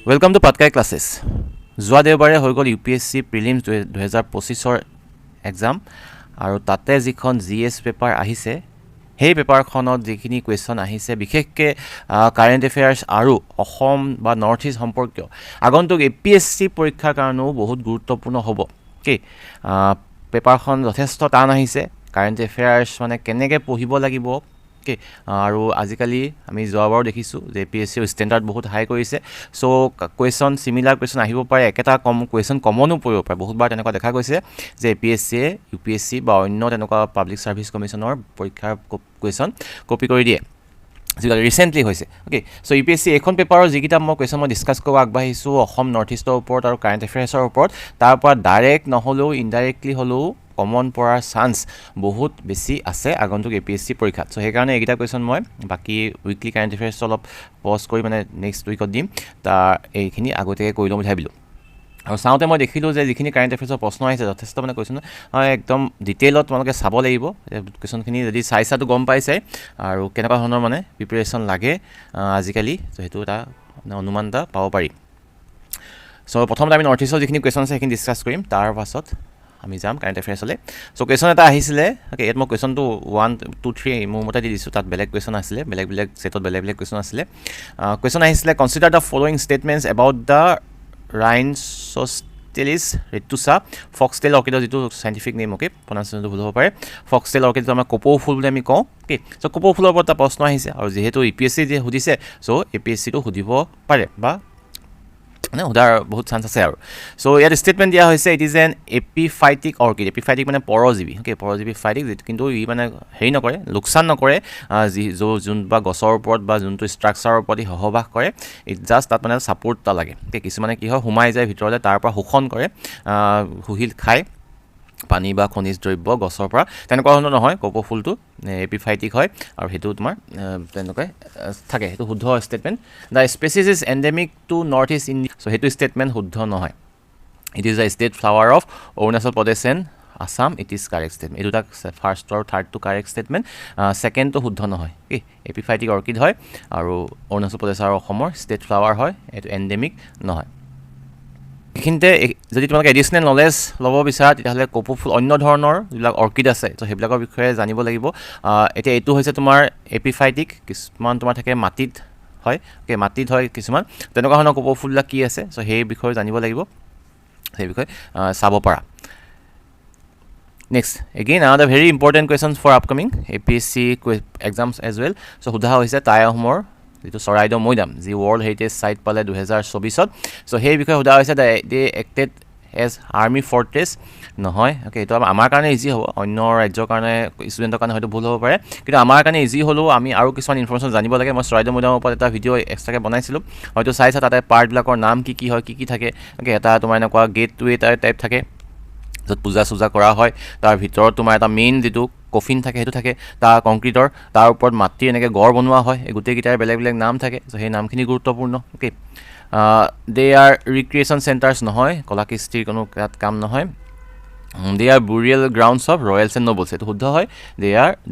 Welcome to Patkai classes. যোৱা দেওবাৰে হৈ গ'ল UPSC Prelims 2025 এক্সাম আৰু তাতে যিখন GS পেপাৰ আহিছে সেই পেপাৰখনত যিখিনি কুৱেশ্যন আহিছে বিশেষকৈ কাৰেণ্ট এফেয়াৰ্ছ আৰু অসম বা নৰ্থ ইষ্ট সম্পৰ্কীয় আগন্তুক APSC পৰীক্ষাৰ কাৰণেও বহুত গুৰুত্বপূৰ্ণ হ'ব কি পেপাৰখন যথেষ্ট টান আহিছে কাৰেণ্ট এফেয়াৰ্ছ মানে কেনেকৈ পঢ়িব লাগিব আৰু আজিকালি আমি যোৱাবাৰ দেখিছোঁ যে APSC ষ্টেণ্ডাৰ্ড বহুত হাই কৰিছে সো কুৱেশ্যন সিমিলাৰ কুৱেশ্যন আহিব পাৰে একেটা কুৱেশ্যন কমনো পৰিব পাৰে বহুতবাৰ তেনেকুৱা দেখা গৈছে যে APSC UPSC বা অন্য তেনেকুৱা পাব্লিক সাৰ্ভিস কমিশনৰ পৰীক্ষাৰ কুৱেশ্যন কপি কৰি দিয়ে যেটা ৰিসেন্টলি হৈছে ওকে সো UPSC এখন পেপাৰৰ যিকিটা মই কুৱেশ্যন মই ডিসকাস কৰিব আগবাঢ়িছোঁ অসম নৰ্থ ইষ্টৰ ওপৰত আৰু কাৰেণ্ট এফেয়াৰ্ছৰ ওপৰত তাৰ পৰা ডাইৰেক্ট নহলেও ইনডাইৰেক্টলি হলেও কমন পড়াৰ চান্স বহুত বেছি আছে আগন্তুক APSC পৰীক্ষাত সো সেইকাৰণে এইটা কুৱেশ্যন মই বাকি উইকলি কাৰেণ্ট এফেয়াৰ্ছ অলপ পজ কৰি মানে নেক্সট উইকত দিম তাৰ এইখিনি আগতেই কৰি লম ভাবিলো আৰু চাওঁতে মই দেখিলো যে যিখিনি কাৰেণ্ট এফেয়াৰ্ছৰ প্ৰশ্ন আহিছে যথেষ্ট মানে কুৱেশ্যন একদম ডিটেইলত তোমালোকে চাব লাগিব কুৱেশ্যনখিনি যদি চাইছাটো গম পাইছে আৰু কেনেকুৱা ধৰণৰ মানে প্ৰিপাৰেচন লাগে আজিকালি তো হেতু এটা অনুমান এটা পাব পাৰি সো প্ৰথমতে আমি নৰ্থ ইষ্টৰ যিখিনি কুৱেশ্যন আছে সেইখিনি ডিসকাস কৰিম তাৰ পাছত আমি যাম কাৰেণ্ট এফেয়াৰ্ছলে সো কুৱেশ্যন এটা আহিছিলে ওকে এত মই কুৱেশ্যনটো 1 2 3 মোৰ মতে দি দিছো তাত বেলেগ কুৱেশ্যন আছিলে বেলেগ সেটত বেলেগ কুৱেশ্যন আছিলে কুৱেশ্যন আহিছিলে consider the following statements about the Rhinoceros retusa foxtail orchid যেটো সাইন্টিফিক নেম ওকে প্রনাউন্সিয়েশনটো ভুল হ'ব পাৰে foxtail orchid তো আমাৰ কপৌ ফুল বুলি আমি কওঁ ওকে সো কপৌ ফুলৰ ওপৰত এটা প্ৰশ্ন আহিছে আৰু যেহেতু UPSC যে সুধিছে সো APSC টো সুধিব পাৰে বা মানে উদাৰ বহুত চান্স আছে আৰু সো ইয়াৰ ষ্টেটমেন্ট দিয়া হৈছে it is an epiphytic orchid epiphytic মানে পৰজীৱী ওকে পৰজীৱী ফাইটিক কিন্তু ই মানে হেৰি নকৰে লোকসান নকৰে যোন বা গছৰ ওপৰত বা যোনটো ষ্ট্ৰাকচাৰৰ ওপৰত সহবাস কৰে ইট জাস্ট তাত মানে সাপোৰ্ট তা লাগে ওকে কিছুমানে কি হয় হুমাই যায় ভিতৰলে তাৰ পৰা শোষণ কৰে হুহিল খায় পানী বা খনিজ দ্ৰব্য গছৰ পৰা তেনেকুৱা ধৰণৰ নহয় কপৌ ফুলটো এপিফাইটিক হয় আৰু হেতু তোমাৰ তেনেকৈ থাকে হেতু শুদ্ধ statement the species is endemic to north east India so হেতু ষ্টেটমেন্ট শুদ্ধ নহয় it is a state flower of Arunachal Pradesh and Assam it is correct statement এই দুটা ফাৰ্ষ্ট আৰু third to correct statement second তো শুদ্ধ নহয় কি এপিফাইটিক অৰ্কিড হয় আৰু অৰুণাচল প্ৰদেশ আৰু অসমৰ ষ্টেট ফ্লাৱাৰ হয় এটো এন্ডেমিক নহয় কিন্তু যদি তোমাক এডিশনাল নলেজ ল'ব বিচাৰা তেতিয়াহলে কপৌ ফুল অন্য ধৰণৰ যিবিলাক অৰ্কিড আছে তো সেইবিলাকৰ বিষয়ে জানিব লাগিব এতিয়া এটো হৈছে তোমাৰ এপিফাইটিক কিছুমান তোমাৰ থাকে মাটিত হয় ওকে মাটিত হয় কিছুমান তেনেকুৱা ধৰণৰ কপৌ ফুললা কি আছে সো সেই বিষয়ে জানিব লাগিব সেই বিষয়ে চাব পাৰা Next, again another very important questions for upcoming APSC exams as well. So সুধা হৈছে টাই আহোমৰ যেটো চৰাইদেউ মৈদাম যি ওয়াৰ্ল্ড হেৰিটেজ সাইট পালে 2024 ত সো সেই বিষয়ে সুধা হৈছে দে এক্টেড এজ আৰ্মি ফৰ্ট্ৰেছ নহয় ওকে এটো আমাৰ কাৰণে ইজি হ'ব অন্য ৰাজ্যৰ কাৰণে ষ্টুডেন্টৰ কাৰণে হয়তো ভুল হ'ব পাৰে কিন্তু আমাৰ কাৰণে ইজি হলো আমি আৰু কিছুমান ইনফৰমেশন জানিব লাগে মই চৰাইদেউ মৈদামৰ ওপৰত এটা ভিডিও এক্সট্ৰাকে বনাইছিলো হয়তো চাইছা তাতে পাৰ্ট বিলাকৰ নাম কি হয় কি থাকে ওকে এটা তোমাৰ এনেকুৱা গেটওয়ে টাইপ থাকে যত পূজা সুজা কৰা হয় তাৰ ভিতৰত তোমাৰ এটা মেইন যেটো কফিন থাকে হেতু থাকে তাৰ কংক্ৰিটৰ তাৰ ওপৰত মাটি এনেকে গড় বনোৱা হয় এই গুটেই গিটাৰ বেলেগ নাম থাকে সো সেই নামখিনি গুৰুত্বপূৰ্ণ ওকে দে আৰ ৰিক্ৰিয়েশন সেন্টাৰস নহয় কলাকৃষ্টিৰ কোনো কাম নহয় they are burial grounds of royals and nobles এটো শুদ্ধ হয়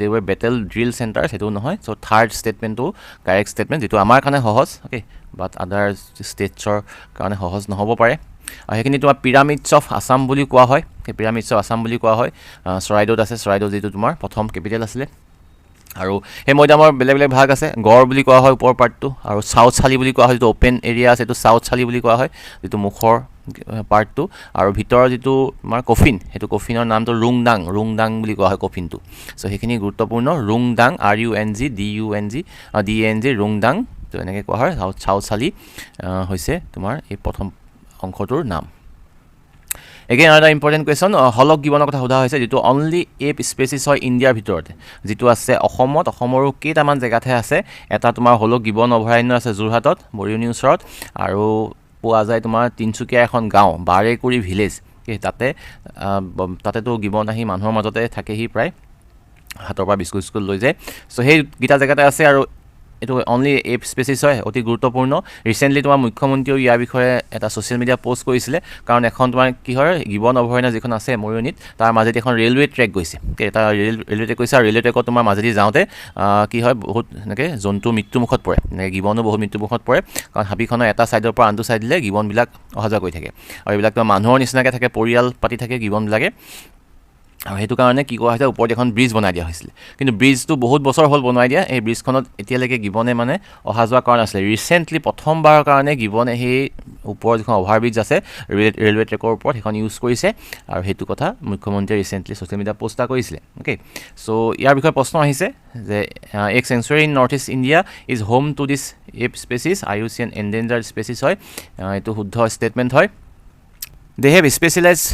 they were battle drill centers এটো নহয় সো থাৰ্ড স্টেটমেন্ট তো কাৰেক্ট স্টেটমেন্ট যেটো আমাৰ কাৰণে সহজ ওকে বাট আদাৰ ষ্টেটছৰ কাৰণে সহজ নহব পাৰে হেখিনি তোমাৰ পিৰামিডছ অফ আসাম বুলি কোৱা হয় পিৰামিডছ অফ আসাম বুলি কোৱা হয় চৰাইদেউত আছে চৰাইদেউ যেটো তোমাৰ প্ৰথম কেপিটেল আছিল আৰু এই মৈদামৰ বেলেগ ভাগ আছে গড় বুলি কোৱা হয় ওপৰ পাৰ্টটো আৰু সাউথ চালি বুলি কোৱা হয় যেটো ওপেন এৰিয়া আছে এটো সাউথ চালি বুলি কোৱা হয় যেটো মুখৰ পাৰ্টটো আৰু ভিতৰৰ যেটো তোমাৰ কফিন হেতু কফিনৰ নামটো ৰুংডাং বুলি কোৱা হয় কফিনটো সো হেখিনি গুৰুত্বপূৰ্ণ ৰুংডাং RUNGDUNG ৰুংডাং তো এনেকৈ কোৱা হয় সাউথ চালি হৈছে তোমাৰ এই প্ৰথম অংশটোৰ নাম Again another important question হলক গিবনৰ কথা সোধা হৈছে যেটো অনলি এপ স্পেচিছ হয় ইণ্ডিয়াৰ ভিতৰত যেটো আছে অসমৰো কেইটামান জেগাতে আছে এটা তোমাৰ হলক গিবন অভয়াৰণ্য আছে যোৰহাটত বৰিউনি ওচৰত আৰু পোৱা যায় তোমাৰ তিনচুকীয়া এখন গাঁও বাৰেকুৰি ভিলেজ তাতে তো গিবন আহি মানুহৰ মাজতে থাকেহি প্ৰায় হাতৰ পৰা বিস্কুট লৈ যায় সো সেই গিটা জেগাতে আছে আৰু এইটো অনলি এপ স্পেচিছ হয় অতি গুৰুত্বপূৰ্ণ ৰিসেন্টলি তোমাৰ মুখ্যমন্ত্ৰীও ইয়াৰ বিষয়ে এটা সোশ্যাল মিডিয়া পোষ্ট কৰিছিলে কাৰণ এখন তোমাৰ কি হয় গিবন অভয়াৰণ্য যিখন আছে মৰিয়নিত তাৰ মাজেদি এখন ৰেলৱে ট্ৰেক গৈছে এটা ৰেলৱে ট্ৰেক গৈছে আৰু ৰেলৱে ট্ৰেকত তোমাৰ মাজেদি যাওঁতে কি হয় বহুত এনেকৈ জন্তু মৃত্যুমুখত পৰে এনেকৈ গিবনো বহুত মৃত্যুমুখত পৰে কাৰণ হাবিখনৰ এটা ছাইডৰ পৰা আনটো ছাইডলৈ গিবনবিলাক অহা যোৱা কৰি থাকে আৰু এইবিলাক তোমাৰ মানুহৰ নিচিনাকৈ থাকে পৰিয়াল পাতি থাকে গিবনবিলাকে আৰু সেইটো কাৰণে কি কৰা হৈছে ওপৰত এখন ব্ৰিজ বনাই দিয়া হৈছিল কিন্তু ব্ৰিজটো বহুত বছৰ হ'ল বনাই দিয়া এই ব্ৰিজখনত এতিয়ালৈকে গিবনে মানে অহা যোৱা কৰা নাছিলে ৰিচেণ্টলি প্ৰথমবাৰৰ কাৰণে গিবনে সেই ওপৰত যিখন অভাৰব্ৰিজ আছে ৰেলৱে ট্ৰেকৰ ওপৰত সেইখন ইউজ কৰিছে আৰু সেইটো কথা মুখ্যমন্ত্ৰীয়ে ৰিচেণ্টলি ছ'চিয়েল মিডিয়া পোষ্ট কৰিছিলে অ'কে চ' ইয়াৰ বিষয়ে প্ৰশ্ন আহিছে যে এক century in north east India is home to this ape species IUCN endangered species হয় এইটো শুদ্ধ ষ্টেটমেণ্ট হয় They have specialized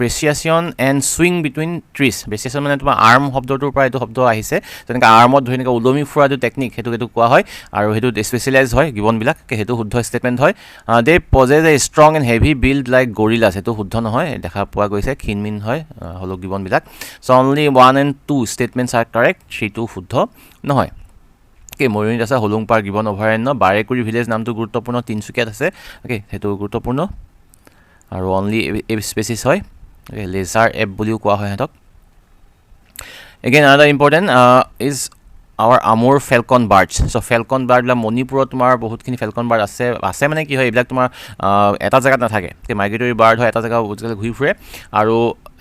brecciation and swing between trees. Brecciation মানে তোমাৰ আৰ্ম শব্দটোৰ পৰা এইটো শব্দ আহিছে যেনেকৈ আৰ্মত ধৰি এনেকৈ ওলমি ফুৰাটো টেকনিক সেইটো কোৱা হয় আৰু সেইটো স্পেচিয়েলাইজ হয় গিবনবিলাক সেইটো শুদ্ধ ষ্টেটমেণ্ট হয় they possess a strong and heavy build like gorillas সেইটো শুদ্ধ নহয় দেখা পোৱা গৈছে ক্ষীণমিন হয় হলক গিবনবিলাক so' only 1 and 2 statements are correct 3 শুদ্ধ নহয় মৰিয়নিত আছে হলুংপাৰ গিবন অভয়াৰণ্য বাৰেকুৰি ভিলেজ নামটো গুৰুত্বপূৰ্ণ তিনিচুকীয়াত আছে সেইটো গুৰুত্বপূৰ্ণ আৰু অনলি এপ স্পেচিছ হয় লেজাৰ এপ বুলিও কোৱা হয় সিহঁতক again another important is our Amur falcon birds so' falcon বাৰ্ডবিলাক মণিপুৰত তোমাৰ বহুতখিনি ফেলকন বাৰ্ড আছে মানে কি হয় এইবিলাক তোমাৰ এটা জেগাত নাথাকে মাইগ্ৰেটৰী বাৰ্ড হয় এটা জেগা ঘূৰি ফুৰে আৰু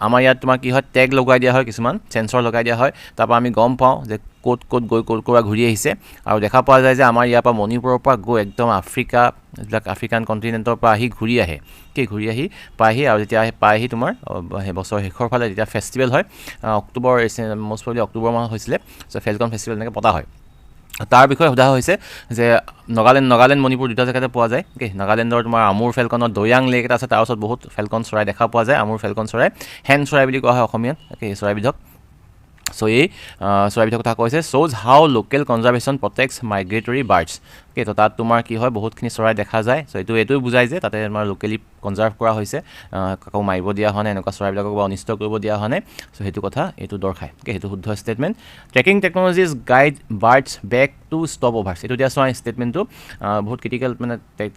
আমাৰ ইয়াত তোমাৰ কি হয় টেগ লগাই দিয়া হয় কিছুমান চেঞ্চৰ লগাই দিয়া হয় তাৰপৰা আমি গম পাওঁ যে ক'ত গৈ ক'ৰ পৰা ঘূৰি আহিছে আৰু দেখা পোৱা যায় যে আমাৰ ইয়াৰ পৰা মণিপুৰৰ পৰা গৈ একদম আফ্ৰিকা এইবিলাক আফ্ৰিকান কণ্টিনেণ্টৰ পৰা আহি ঘূৰি আহে ঘূৰি আহি পায়হি আৰু যেতিয়া পায়হি তোমাৰ বছৰ শেষৰ ফালে যেতিয়া ফেষ্টিভেল হয় অক্টোবৰ মষ্ট প্ৰবলি অক্টোবৰ মাহত হৈছিলে চ' ফেলকন ফেষ্টিভেল এনেকৈ পতা হয় তাৰ বিষয়ে সোধা হৈছে যে নাগালেণ্ড মণিপুৰ দুটা জেগাতে পোৱা যায় নাগালেণ্ডৰ তোমাৰ আমুৰ ফেলকনত দৈয়াং লেক এটা আছে তাৰ ওচৰত বহুত ফেলকন চৰাই দেখা পোৱা যায় আমুৰ ফেলকন চৰাই হেন চৰাই বুলি কোৱা হয় অসমীয়াত এই চৰাইবিধক চ' এই চৰাইবিধৰ কথা কৈছে শ্ব'জ হাউ লোকেল কনজাৰ্ভেশ্যন প্ৰটেক্টছ মাইগ্ৰেটৰী বাৰ্ডছ তো তাত তোমাৰ কি হয় বহুতখিনি চৰাই দেখা যায় চ' এইটোৱে বুজায় যে তাতে আমাৰ লোকেলি কনজাৰ্ভ কৰা হৈছে কাকো মাৰিব দিয়া হোৱা নাই এনেকুৱা চৰাইবিলাকক বা অনিষ্ট কৰিব দিয়া হোৱা নাই চ' সেইটো কথা এইটো দৰ্শায় সেইটো শুদ্ধ statement tracking technologies guide birds back to stopovers এইটো দিয়া চোৱা ষ্টেটমেণ্টটো বহুত ক্ৰিটিকেল মানে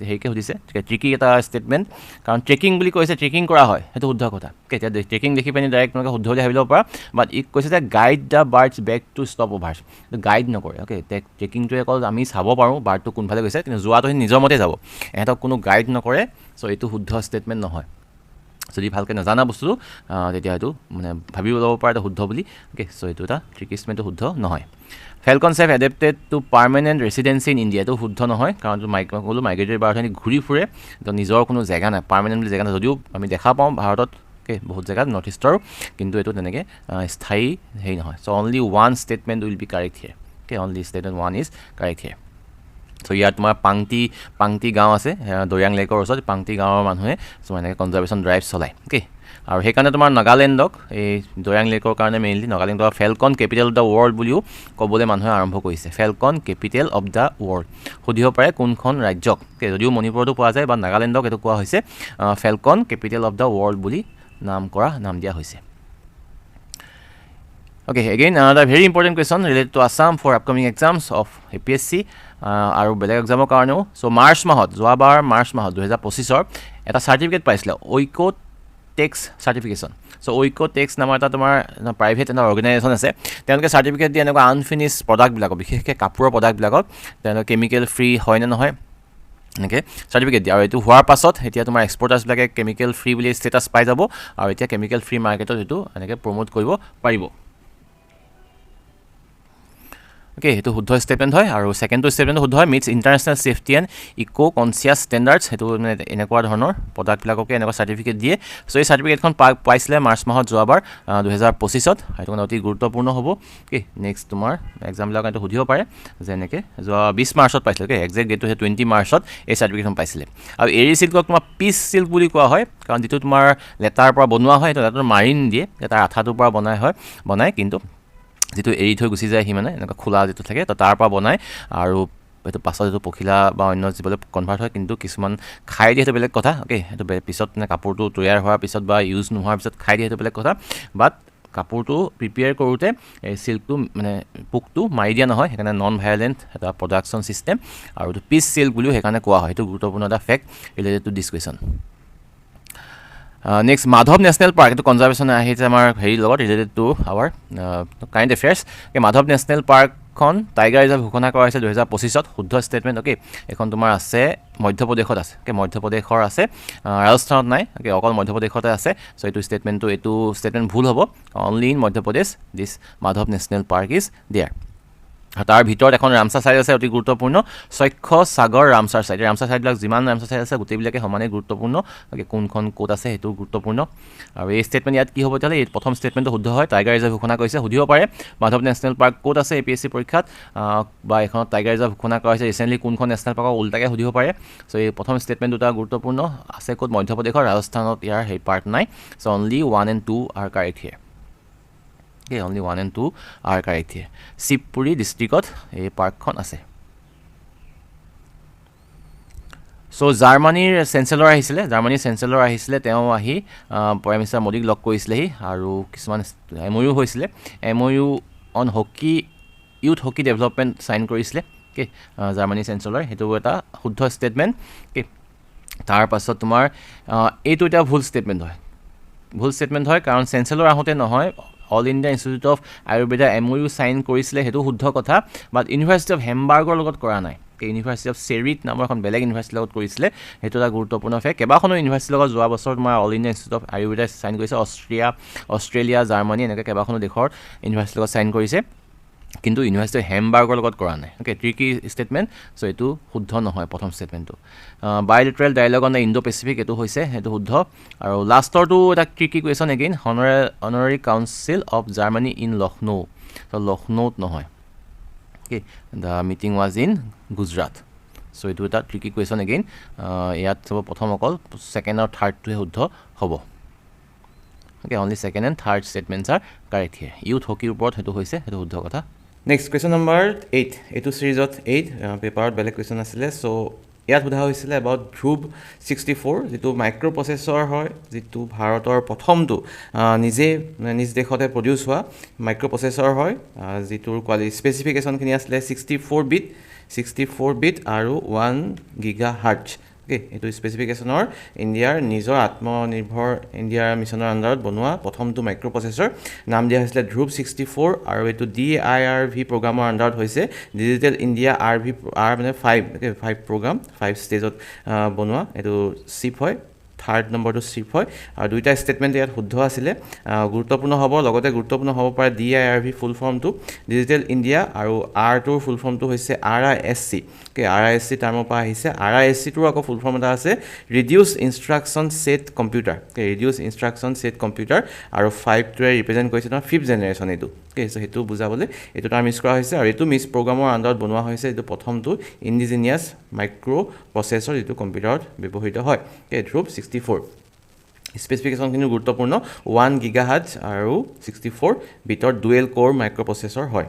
হেৰিকৈ সুধিছে ট্ৰিকি এটা ষ্টেটমেণ্ট কাৰণ ট্ৰেকিং বুলি কৈছে ট্ৰেকিং কৰা হয় সেইটো শুদ্ধ কথা এতিয়া ট্ৰেকিং দেখি পিনি ডাইৰেক্ট তোমালোকে শুদ্ধ বুলি ভাবিব পৰা বাট ই কৈছে যে guide the birds back to stopovers guide নকৰে ট্ৰেকিংটোৱে অকল আমি চাব পাৰোঁ বাৰ্ডটো কোনফালে গৈছে কিন্তু যোৱাটো সি নিজৰ মতে যাব ইহঁতক কোনো গাইড নকৰে চ' এইটো শুদ্ধ ষ্টেটমেণ্ট নহয় যদি ভালকৈ নাজানা বস্তুটো তেতিয়া এইটো মানে ভাবিব ল'ব পাৰে এইটো শুদ্ধ বুলি চ' এইটো এটা ট্ৰিকি ষ্টেটমেণ্টটো শুদ্ধ নহয় falcons have adapted to permanent residency in India এইটো শুদ্ধ নহয় কাৰণ ক'লো মাইগ্ৰেটৰী বাৰ্ডখিনি ঘূৰি ফুৰে তো নিজৰ কোনো জেগা নাই পাৰ্মানেণ্ট বুলি জেগা নাই যদিও আমি দেখা পাওঁ ভাৰতত বহুত জেগাত নৰ্থ ইষ্টৰ কিন্তু এইটো তেনেকৈ স্থায়ী হেৰি নহয় so' only 1 statement will be correct here only statement 1 is correct here so' ইয়াত তোমাৰ পাংটি গাঁও আছে দৈয়াং লেকৰ ওচৰত পাংটি গাঁৱৰ মানুহে এনেকৈ কনজাৰ্ভেশ্যন ড্ৰাইভ চলায় আৰু সেইকাৰণে তোমাৰ নাগালেণ্ডক এই দৈয়াং লেকৰ কাৰণে মেইনলি নাগালেণ্ডৰ falcon capital of the world বুলিও ক'বলৈ মানুহে আৰম্ভ কৰিছে falcon capital of the world সুধিব পাৰে কোনখন ৰাজ্যক যদিও মণিপুৰতো পোৱা যায় বা নাগালেণ্ডক এইটো কোৱা হৈছে falcon capital of the world বুলি নাম দিয়া হৈছে Okay, again another very important question related to Assam for upcoming exams of APSC আৰু বেলেগ এক্সামৰ কাৰণেও চ' মাৰ্চ মাহত যোৱাবাৰ মাৰ্চ মাহত 2025ৰ এটা চাৰ্টিফিকেট পাইছিলে ঐকো টেক্স চাৰ্টিফিকেশ্যন চ' ঐকো টেক্স নামৰ এটা তোমাৰ প্ৰাইভেট এটা অৰ্গেনাইজেশ্যন আছে তেওঁলোকে চাৰ্টিফিকেট দিয়ে এনেকুৱা আনফিনিছ প্ৰডাক্টবিলাকক বিশেষকৈ কাপোৰৰ প্ৰডাক্টবিলাকক তেওঁলোকে কেমিকেল ফ্ৰী হয় নে নহয় এনেকৈ চাৰ্টিফিকেট দিয়ে আৰু এইটো হোৱাৰ পাছত এতিয়া তোমাৰ এক্সপৰ্টাৰ্ছবিলাকে কেমিকেল ফ্ৰী বুলি ষ্টেটাছ পাই যাব আৰু এতিয়া কেমিকেল ফ্ৰী মাৰ্কেটত এইটো এনেকৈ প্ৰমোট কৰিব পাৰিব সেইটো শুদ্ধ ষ্টেটমেণ্ট হয় আৰু ছেকেণ্ডটো ষ্টেটমেণ্ট শুদ্ধ হয় Mitch international safety and eco' conscious standards সেইটো মানে এনেকুৱা ধৰণৰ প্ৰডাক্টবিলাককে এনেকুৱা চাৰ্টিফিকেট দিয়ে চ' এই চাৰ্টিফিকেটখন পাইছিলে মাৰ্চ মাহত যোৱাবাৰ 2025ত সেইটো মানে অতি গুৰুত্বপূৰ্ণ হ'ব নেক্সট তোমাৰ এক্সামবিলাক এইটো সুধিব পাৰে যেনেকৈ যোৱা 20 মাৰ্চত পাইছিলে একজেক্ট ডেটটো 20 মাৰ্চত এই চাৰ্টিফিকেটখন পাইছিলে আৰু এৰী চিল্কক তোমাৰ পিচ চিল্ক বুলি কোৱা হয় কাৰণ যিটো তোমাৰ লেটাৰ পৰা বনোৱা হয় সেইটো লেটাৰ মাৰি নিদিয়ে লেটাৰ আঠাটোৰ পৰা বনায় কিন্তু যিটো এৰি থৈ গুচি যায় সি মানে এনেকুৱা খোলা যিটো থাকে তো তাৰ পৰা বনায় আৰু সেইটো পাছত যিটো পখিলা বা অন্য যিবলৈ কনভাৰ্ট হয় কিন্তু কিছুমান খাই দিয়ে সেইটো বেলেগ কথা সেইটো পিছত মানে কাপোৰটো তৈয়াৰ হোৱাৰ পিছত বা ইউজ নোহোৱাৰ পিছত খাই দিয়ে সেইটো বেলেগ কথা বাট কাপোৰটো প্ৰিপেয়াৰ কৰোঁতে এই চিল্কটো মানে পোকটো মাৰি দিয়া নহয় সেইকাৰণে নন ভায়োলেণ্ট এটা প্ৰডাকশ্যন ছিষ্টেম আৰু এইটো পিচ চিল্ক বুলিও সেইকাৰণে কোৱা হয় এইটো গুৰুত্বপূৰ্ণ এটা fact related to this question next Madhav national park এইটো কনজাৰ্ভেশ্যন আহিছে আমাৰ হেৰিৰ লগত related to our current affairs Madhav national পাৰ্কখন টাইগাৰ ৰিজাৰ্ভ ঘোষণা কৰা হৈছে 2025 শুদ্ধ ষ্টেটমেণ্ট অ'কে এখন তোমাৰ আছে মধ্যপ্ৰদেশত আছে মধ্যপ্ৰদেশৰ আছে ৰাজস্থানত নাই অকল মধ্যপ্ৰদেশতে আছে চ' এইটো ষ্টেটমেণ্ট ভুল হ'ব only in Madhya Pradesh this Madhav national park is there তাৰ ভিতৰত এখন ৰামচাৰ ছাইট আছে অতি গুৰুত্বপূৰ্ণ স্বচ্ছ সাগৰ ৰামচাৰ ছাইটবিলাক যিমান ৰামচাৰ ছাইট আছে গোটেইবিলাকে সমানেই গুৰুত্বপূৰ্ণ কোনখন ক'ত আছে সেইটো গুৰুত্বপূৰ্ণ আৰু এই ষ্টেটমেণ্ট ইয়াত কি হ'ব তেতিয়াহ'লে এই প্ৰথম ষ্টেটমেণ্টটো শুদ্ধ হয় টাইগাৰ ৰিজাৰ্ভ ঘোষণা কৰিছে সুধিব পাৰে মাধৱ নেশ্যনেল পাৰ্ক ক'ত আছে APSC পৰীক্ষাত বা এইখনত টাইগাৰ ৰিজাৰ্ভ ঘোষণা কৰা হৈছে ৰিচেণ্টলি কোনখন নেশ্যনেল পাৰ্কৰ উল্টাকৈ সুধিব পাৰে চ' এই প্ৰথম ষ্টেটমেণ্ট দুটা গুৰুত্বপূৰ্ণ আছে ক'ত মধ্যপ্ৰদেশৰ ৰাজস্থানত ইয়াৰ সেই পাৰ্ট নাই so' only 1 and 2 are correct here Okay, only 1 and 2 are correct here. Shivpuri district এই পাৰ্কখন আছে সো জাৰ্মানীৰ চেঞ্চেলৰ আহিছিলে তেওঁ আহি প্ৰাইম মিনিষ্টাৰ মোদীক লগ কৰিছিলেহি আৰু কিছুমান MOU হৈছিলে MOU on hockey youth hockey development sign কৰিছিলে অ'কে জাৰ্মানী চেঞ্চেলৰ সেইটো এটা শুদ্ধ ষ্টেটমেণ্ট অ'কে তাৰপাছত তোমাৰ এইটো এটা ভুল ষ্টেটমেণ্ট হয় কাৰণ চেঞ্চেলৰ আহোঁতে নহয় all India institute of Ayurveda MOU sign কৰিছিলে সেইটো শুদ্ধ কথা বাট ইউনিভাৰ্চিটি অফ হেমবাৰ্গৰ লগত কৰা নাই ইউনিভাৰ্চিটি অফ চেৰিট নামৰ এখন বেলেগ ইউনিভাৰ্চিটিৰ লগত কৰিছিলে সেইটো এটা গুৰুত্বপূৰ্ণ ফেক্ট কেইবাখনো ইউনিভাৰ্চিটিৰ লগত যোৱা বছৰ তোমাৰ all India institute of Ayurveda sign কৰিছে অষ্ট্ৰেলিয়া জাৰ্মানী এনেকৈ কেইবাখনো দেশৰ ইউনিভাৰ্চিটিৰ লগত চাইন কৰিছে কিন্তু ইউনিভাৰ্চিটি হেমবাৰ্গৰ লগত কৰা নাই অ'কে ট্ৰিকি ষ্টেটমেণ্ট চ' এইটো শুদ্ধ নহয় প্ৰথম ষ্টেটমেণ্টটো bilateral dialogue on the Indo Pacific এইটো হৈছে সেইটো শুদ্ধ আৰু লাষ্টৰটো এটা tricky question again honorary council of Germany in Lucknow so' লক্ষ্ণৌত নহয় okay the meeting was in Gujarat so' এইটো এটা ট্ৰিকি কুৱেশ্যন এগেইন ইয়াত চাব প্ৰথম অকল ছেকেণ্ড আৰু থাৰ্ডটোহে শুদ্ধ হ'ব okay only second and third statements are correct here youth হকীৰ ওপৰত সেইটো হৈছে সেইটো শুদ্ধ কথা নেক্সট কুৱেশ্যন নম্বৰ 8 এইটো ছিৰিজত 8 পেপাৰত বেলেগ কুৱেশ্যন আছিলে চ' ইয়াত সোধা হৈছিলে এবাউট ধ্ৰুৱ 64 যিটো মাইক্ৰ' প্ৰচেছৰ হয় যিটো ভাৰতৰ প্ৰথমটো নিজ দেশতে প্ৰডিউচ হোৱা মাইক্ৰ' প্ৰচেছৰ হয় যিটোৰ স্পেচিফিকেশ্যনখিনি আছিলে 64 বিট আৰু 1 GHz অ'কে এইটো স্পেচিফিকেশ্যনৰ ইণ্ডিয়াৰ নিজৰ আত্মনিৰ্ভৰ ইণ্ডিয়াৰ মিছনৰ আণ্ডাৰত বনোৱা প্ৰথমটো মাইক্ৰ' প্ৰচেছৰ নাম দিয়া হৈছিলে ধ্ৰুৱ 64 আৰু এইটো DIRV প্ৰগ্ৰামৰ আণ্ডাৰত হৈছে ডিজিটেল ইণ্ডিয়া মানে 5 প্ৰগ্ৰাম 5 ষ্টেজত বনোৱা এইটো চিপ হয় থাৰ্ড নম্বৰটো চিপ হয় আৰু দুইটা ষ্টেটমেণ্ট ইয়াত শুদ্ধ আছিলে গুৰুত্বপূৰ্ণ হ'ব লগতে গুৰুত্বপূৰ্ণ হ'ব পাৰে DIRV ফুল ফৰ্মটো ডিজিটেল ইণ্ডিয়া আৰু আৰটোৰ ফুল ফৰ্মটো হৈছে RISC RISC টাৰ্মৰ পৰা আহিছে RISCটোৰ আকৌ ফুল ফৰ্ম এটা আছে ৰিডিউচ ইনষ্ট্ৰাকশ্যন ছেট কম্পিউটাৰ আৰু 5টোৱে ৰিপ্ৰেজেণ্ট কৰিছে তোমাৰ 5th জেনেৰেশ্যন এইটো চ' সেইটো বুজাবলৈ এইটো টাৰ্ম ইউজ কৰা হৈছে আৰু এইটো মিছ প্ৰগ্ৰামৰ আণ্ডাৰত বনোৱা হৈছে এইটো প্ৰথমটো ইণ্ডিজিনিয়াছ মাইক্ৰ' প্ৰচেছৰ যিটো কম্পিউটাৰত ব্যৱহৃত হয় ধ্ৰুৱ 64 স্পেচিফিকেশ্যনখিনি গুৰুত্বপূৰ্ণ 1 GHz আৰু 64 বিটৰ ডুৱেল ক'ৰ মাইক্ৰ' প্ৰচেছৰ হয়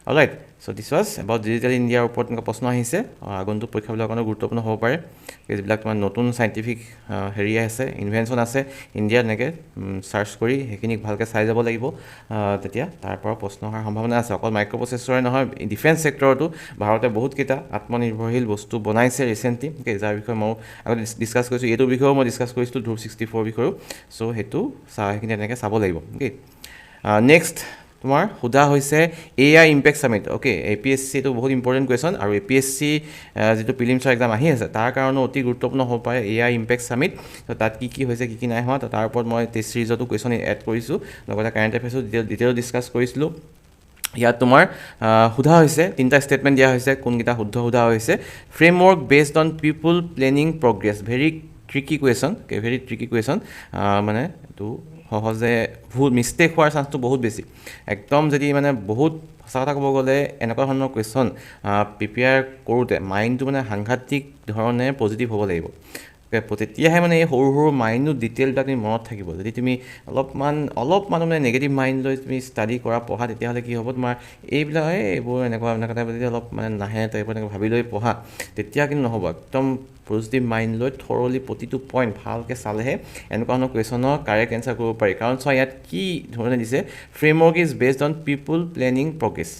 alright so' this was about digital ইণ্ডিয়াৰ ওপৰত এনেকুৱা প্ৰশ্ন আহিছে আগন্তুক পৰীক্ষাবিলাকৰ কাৰণে গুৰুত্বপূৰ্ণ হ'ব পাৰে যিবিলাক তোমাৰ নতুন চাইণ্টিফিক হেৰি আছে ইনভেনশ্যন আছে ইণ্ডিয়াত এনেকৈ চাৰ্চ কৰি সেইখিনিক ভালকৈ চাই যাব লাগিব তেতিয়া তাৰ পৰা প্ৰশ্ন অহাৰ সম্ভাৱনা আছে অকল মাইক্ৰ' প্ৰচেছৰে নহয় ডিফেন্স ছেক্টৰতো ভাৰতে বহুতকেইটা আত্মনিৰ্ভৰশীল বস্তু বনাইছে ৰিচেণ্টলি যাৰ বিষয়ে মই আগতে ডিছকাছ কৰিছোঁ এইটো বিষয়েও মই ডিছকাছ কৰিছিলোঁ ধ্ৰুৱ 64 বিষয়েও চ' সেইটো সেইখিনি এনেকৈ চাব লাগিব অ'কে নেক্সট তোমাৰ সোধা হৈছে AI impact summit okay APSC এইটো বহুত ইম্পৰ্টেণ্ট কুৱেশ্যন আৰু APSC যিটো প্ৰিলিমছৰ এক্সাম আহি আছে তাৰ কাৰণে অতি গুৰুত্বপূৰ্ণ হ'ব পাৰে AI ইম্পেক্ট সামিট তাত কি হৈছে কি নাই হোৱা তাৰ ওপৰত মই টেষ্ট ছিৰিজতো কুৱেশ্যন এড কৰিছোঁ লগতে কাৰেণ্ট এফেয়াৰ্ছো ডিটেইলত ডিছকাছ কৰিছিলোঁ ইয়াত তোমাৰ সোধা হৈছে তিনিটা ষ্টেটমেণ্ট দিয়া হৈছে কোনকেইটা শুদ্ধ সোধা হৈছে framework based on people planning progress very tricky question মানে এইটো সহজে ভুল মিষ্টেক হোৱাৰ চান্সটো বহুত বেছি একদম যদি মানে বহুত সঁচা কথা ক'ব গ'লে এনেকুৱা ধৰণৰ কুৱেশ্যন প্ৰিপেয়াৰ কৰোঁতে মাইণ্ডটো মানে সাংঘাতিক ধৰণে পজিটিভ হ'ব লাগিব তেতিয়াহে মানে এই সৰু সৰু মাইন্যুট ডিটেইলবিলাক তুমি মনত থাকিব যদি তুমি অলপমান মানে নিগেটিভ মাইণ্ড লৈ তুমি ষ্টাডি কৰা পঢ়া তেতিয়াহ'লে কি হ'ব তোমাৰ এইবিলাক এইবোৰ এনেকুৱা যদি অলপ মানে নাহে টাইপৰ এনেকৈ ভাবি লৈ পঢ়া তেতিয়া কিন্তু নহ'ব একদম পজিটিভ মাইণ্ড লৈ থৰলি প্ৰতিটো পইণ্ট ভালকৈ চালেহে এনেকুৱা ধৰণৰ কুৱেশ্যনৰ কাৰেক্ট এনচাৰ কৰিব পাৰি কাৰণ চোৱা ইয়াত কি ধৰণে দিছে framework is based on people planning progress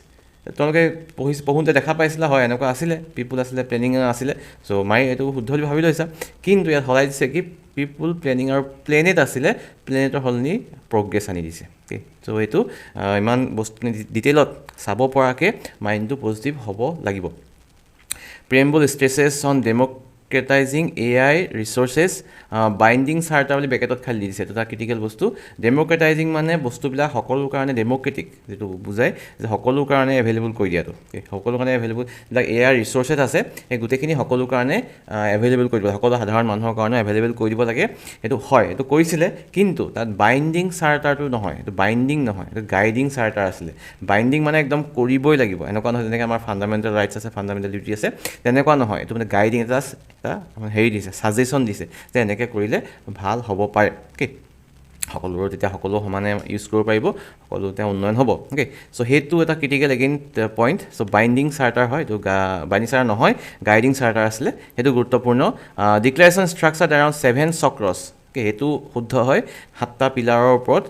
তোমালোকে পঢ়োঁতে দেখা পাইছিলা হয় এনেকুৱা আছিলে পিপুল আছিলে প্লেনিং আছিলে চ' এইটো শুদ্ধ বুলি ভাবি লৈছা কিন্তু ইয়াত সলাই দিছে কি পিপুল প্লেনিং আৰু প্লেনেট আছিলে প্লেনেটৰ সলনি প্ৰগ্ৰেছ আনি দিছে চ' এইটো ইমান বস্তু ডিটেইলত চাব পৰাকৈ মাইণ্ডটো পজিটিভ হ'ব লাগিব প্ৰেমবল ষ্ট্ৰেছেছ অন ডেম'ক্ৰেটাইজিং AI ৰিচ'ৰ্চেছ বাইণ্ডিং চাৰ্টাৰ বুলি বেকেটত খালি দিছে এইটো এটা ক্ৰিটিকেল বস্তু ডেম'ক্ৰেটাইজিং মানে বস্তুবিলাক সকলোৰ কাৰণে ডেম'ক্ৰেটিক যিটো বুজায় যে সকলোৰ কাৰণে এভেইলেবল কৰি দিয়াটো সকলোৰ কাৰণে এভেইলেবল যিবিলাক AI ৰিচ'ৰ্চেছ আছে সেই গোটেইখিনি সকলোৰ কাৰণে এভেইলেবল কৰি দিব সকলো সাধাৰণ মানুহৰ কাৰণে এভেইলেবল কৰি দিব লাগে এইটো হয় এইটো কৰিছিলে কিন্তু তাত বাইণ্ডিং চাৰ্টাৰটো নহয় এইটো বাইণ্ডিং নহয় এইটো গাইডিং চাৰ্টাৰ আছিলে বাইণ্ডিং মানে একদম কৰিবই লাগিব এনেকুৱা নহয় যেনেকৈ আমাৰ ফাণ্ডামেণ্টেল ৰাইটছ আছে ফাণ্ডামেণ্টেল ডিউটি আছে তেনেকুৱা নহয় এইটো মানে গাইডিং এটা হেৰি দিছে ছাজেশ্যন দিছে যে এনেকৈ কৰিলে ভাল হ'ব পাৰে সকলোৰে তেতিয়া সকলো সমানে ইউজ কৰিব পাৰিব সকলো তেতিয়া উন্নয়ন হ'ব চ' সেইটো এটা ক্ৰিটিকেল এগেইন পইণ্ট চ' বাইণ্ডিং চাৰ্টাৰ হয় এইটো বাইণ্ডিং চাৰ্টাৰ নহয় গাইডিং চাৰ্টাৰ আছিলে সেইটো গুৰুত্বপূৰ্ণ ডিক্লেৰেশ্যন ষ্ট্ৰাকচাৰ এৰাউণ্ড 7 চক্ৰছ সেইটো শুদ্ধ হয় 7টা পিলাৰৰ ওপৰত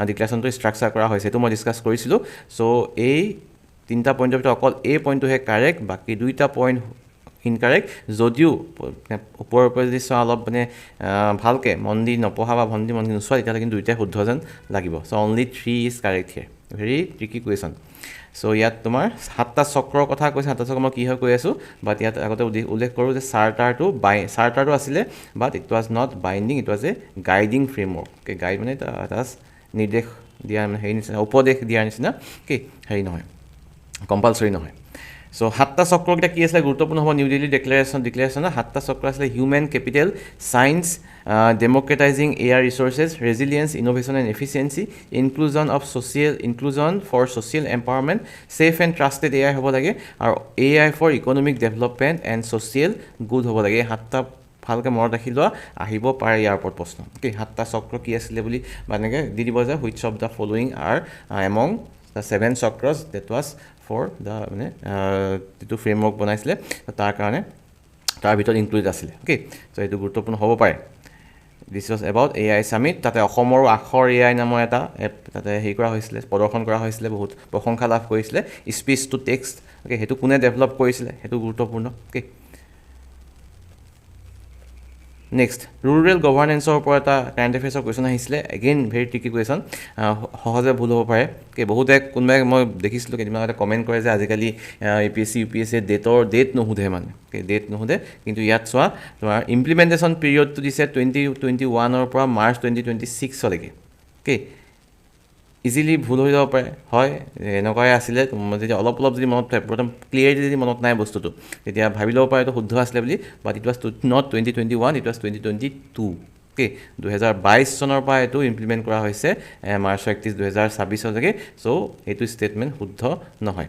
ডিক্লেৰেশ্যনটো ষ্ট্ৰাকচাৰ কৰা হৈছে সেইটো মই ডিছকাছ কৰিছিলোঁ চ' এই 3টা পইণ্টৰ ভিতৰত অকল এই পইণ্টটোহে কাৰেক্ট বাকী 2টা পইণ্ট ইনকাৰেক্ট যদিও ওপৰৰ যদি চোৱা অলপ মানে ভালকৈ মন দি নপঢ়া বা মন দি নোচোৱা তেতিয়াহ'লে কিন্তু 2টাই শুদ্ধ যেন লাগিব so' only 3 is correct here very tricky question so' ইয়াত তোমাৰ 7টা চক্ৰৰ কথা কৈছে 7টা চক্ৰ মই কি হয় কৈ আছোঁ বাট ইয়াত আগতে উল্লেখ কৰোঁ যে চাৰ্টাৰটো আছিলে but it was not binding it was a guiding framework guide মানে এটা নিৰ্দেশ দিয়া মানে হেৰি নিচিনা উপদেশ দিয়াৰ নিচিনা হেৰি নহয় কম্পালচৰি নহয় চ' 7টা চক্ৰকেইটা কি আছিলে গুৰুত্বপূৰ্ণ হ'ব নিউ দিল্লী ডিক্লেৰেশ্যনৰ 7টা চক্ৰ আছিলে human capital science democratising AI resources resilience innovation and efficiency inclusion for social empowerment safe and trusted AI হ'ব লাগে আৰু AI for economic development and social good হ'ব লাগে এই 7টা ভালকৈ মনত ৰাখি লোৱা আহিব পাৰে ইয়াৰ ওপৰত প্ৰশ্ন 7টা চক্ৰ কি আছিলে বুলি বা এনেকৈ দি দিব যে which of the following are among the 7 চক্ৰছ ডেট ৱাজ ফৰ দ্য মানে যিটো ফ্ৰেমৱৰ্ক বনাইছিলে তাৰ কাৰণে তাৰ ভিতৰত ইনক্লুড আছিলে চ' এইটো গুৰুত্বপূৰ্ণ হ'ব পাৰে দিছ ৱাজ এবাউট AI ছামিট তাতে অসমৰো আখৰ AI নামৰ এটা এপ তাতে হেৰি কৰা হৈছিলে প্ৰদৰ্শন কৰা হৈছিলে বহুত প্ৰশংসা লাভ কৰিছিলে স্পীচ টু টেক্সট সেইটো কোনে ডেভেলপ কৰিছিলে সেইটো গুৰুত্বপূৰ্ণ নেক্সট ৰুৰেল গভাৰ্নেন্সৰ ওপৰত এটা কাৰেণ্ট এফেয়াৰ্ছৰ কুৱেশ্যন আহিছিলে এগেইন ভেৰি ট্ৰিকি কুৱেশ্যন সহজে ভুল হ'ব পাৰে বহুতে কোনোবাই মই দেখিছিলোঁ কেইদিনমান আগতে কমেণ্ট কৰে যে আজিকালি APSC UPSC ডেট নোসোধে মানে ডেট নোসোধে কিন্তু ইয়াত চোৱা তোমাৰ ইমপ্লিমেণ্টেশ্যন পিৰিয়ডটো দিছে 2021ৰ পৰা মাৰ্চ 2026লৈকে ইজিলি ভুল হৈ যাব পাৰে হয় এনেকুৱাই আছিলে যদি অলপ যদি মনত প্ৰথম ক্লিয়াৰলি যদি মনত নাই বস্তুটো তেতিয়া ভাবি ল'ব পাৰে এইটো শুদ্ধ আছিলে বুলি but it was not 2021 it was 2022 2022 চনৰ পৰা এইটো ইমপ্লিমেণ্ট কৰা হৈছে মাৰ্চ 31 2026লৈকে চ' এইটো ষ্টেটমেণ্ট শুদ্ধ নহয়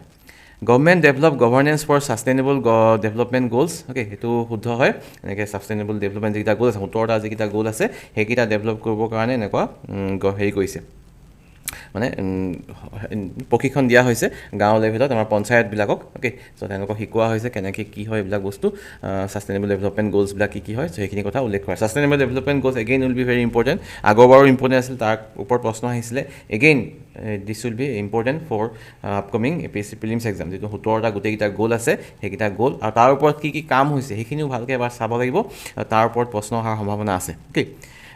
government develop governance for sustainable development goals সেইটো শুদ্ধ হয় এনেকৈ ছাষ্টেইনেবল ডেভেলপমেণ্ট যিকেইটা গ'ল আছে 17টা যিকেইটা গ'ল আছে সেইকেইটা ডেভেলপ কৰিবৰ কাৰণে এনেকুৱা হেৰি কৰিছে মানে প্ৰশিক্ষণ দিয়া হৈছে গাঁও লেভেলত আমাৰ পঞ্চায়তবিলাকক চ' তেওঁলোকক শিকোৱা হৈছে কেনেকৈ কি হয় এইবিলাক বস্তু ছাষ্টেইনেবল ডেভেলপমেণ্ট গ'লছবিলাক কি হয় চ' সেইখিনি কথা উল্লেখ কৰা sustainable development goals again will be very important আগৰবাৰো ইম্পৰ্টেণ্ট আছিল তাৰ ওপৰত প্ৰশ্ন আহিছিলে again this will be important for upcoming APSC prelims exam যিটো 17টা গোটেইকেইটা গ'ল আছে সেইকেইটা গ'ল আৰু তাৰ ওপৰত কি কাম হৈছে সেইখিনিও ভালকৈ এবাৰ চাব লাগিব তাৰ ওপৰত প্ৰশ্ন অহাৰ সম্ভাৱনা আছে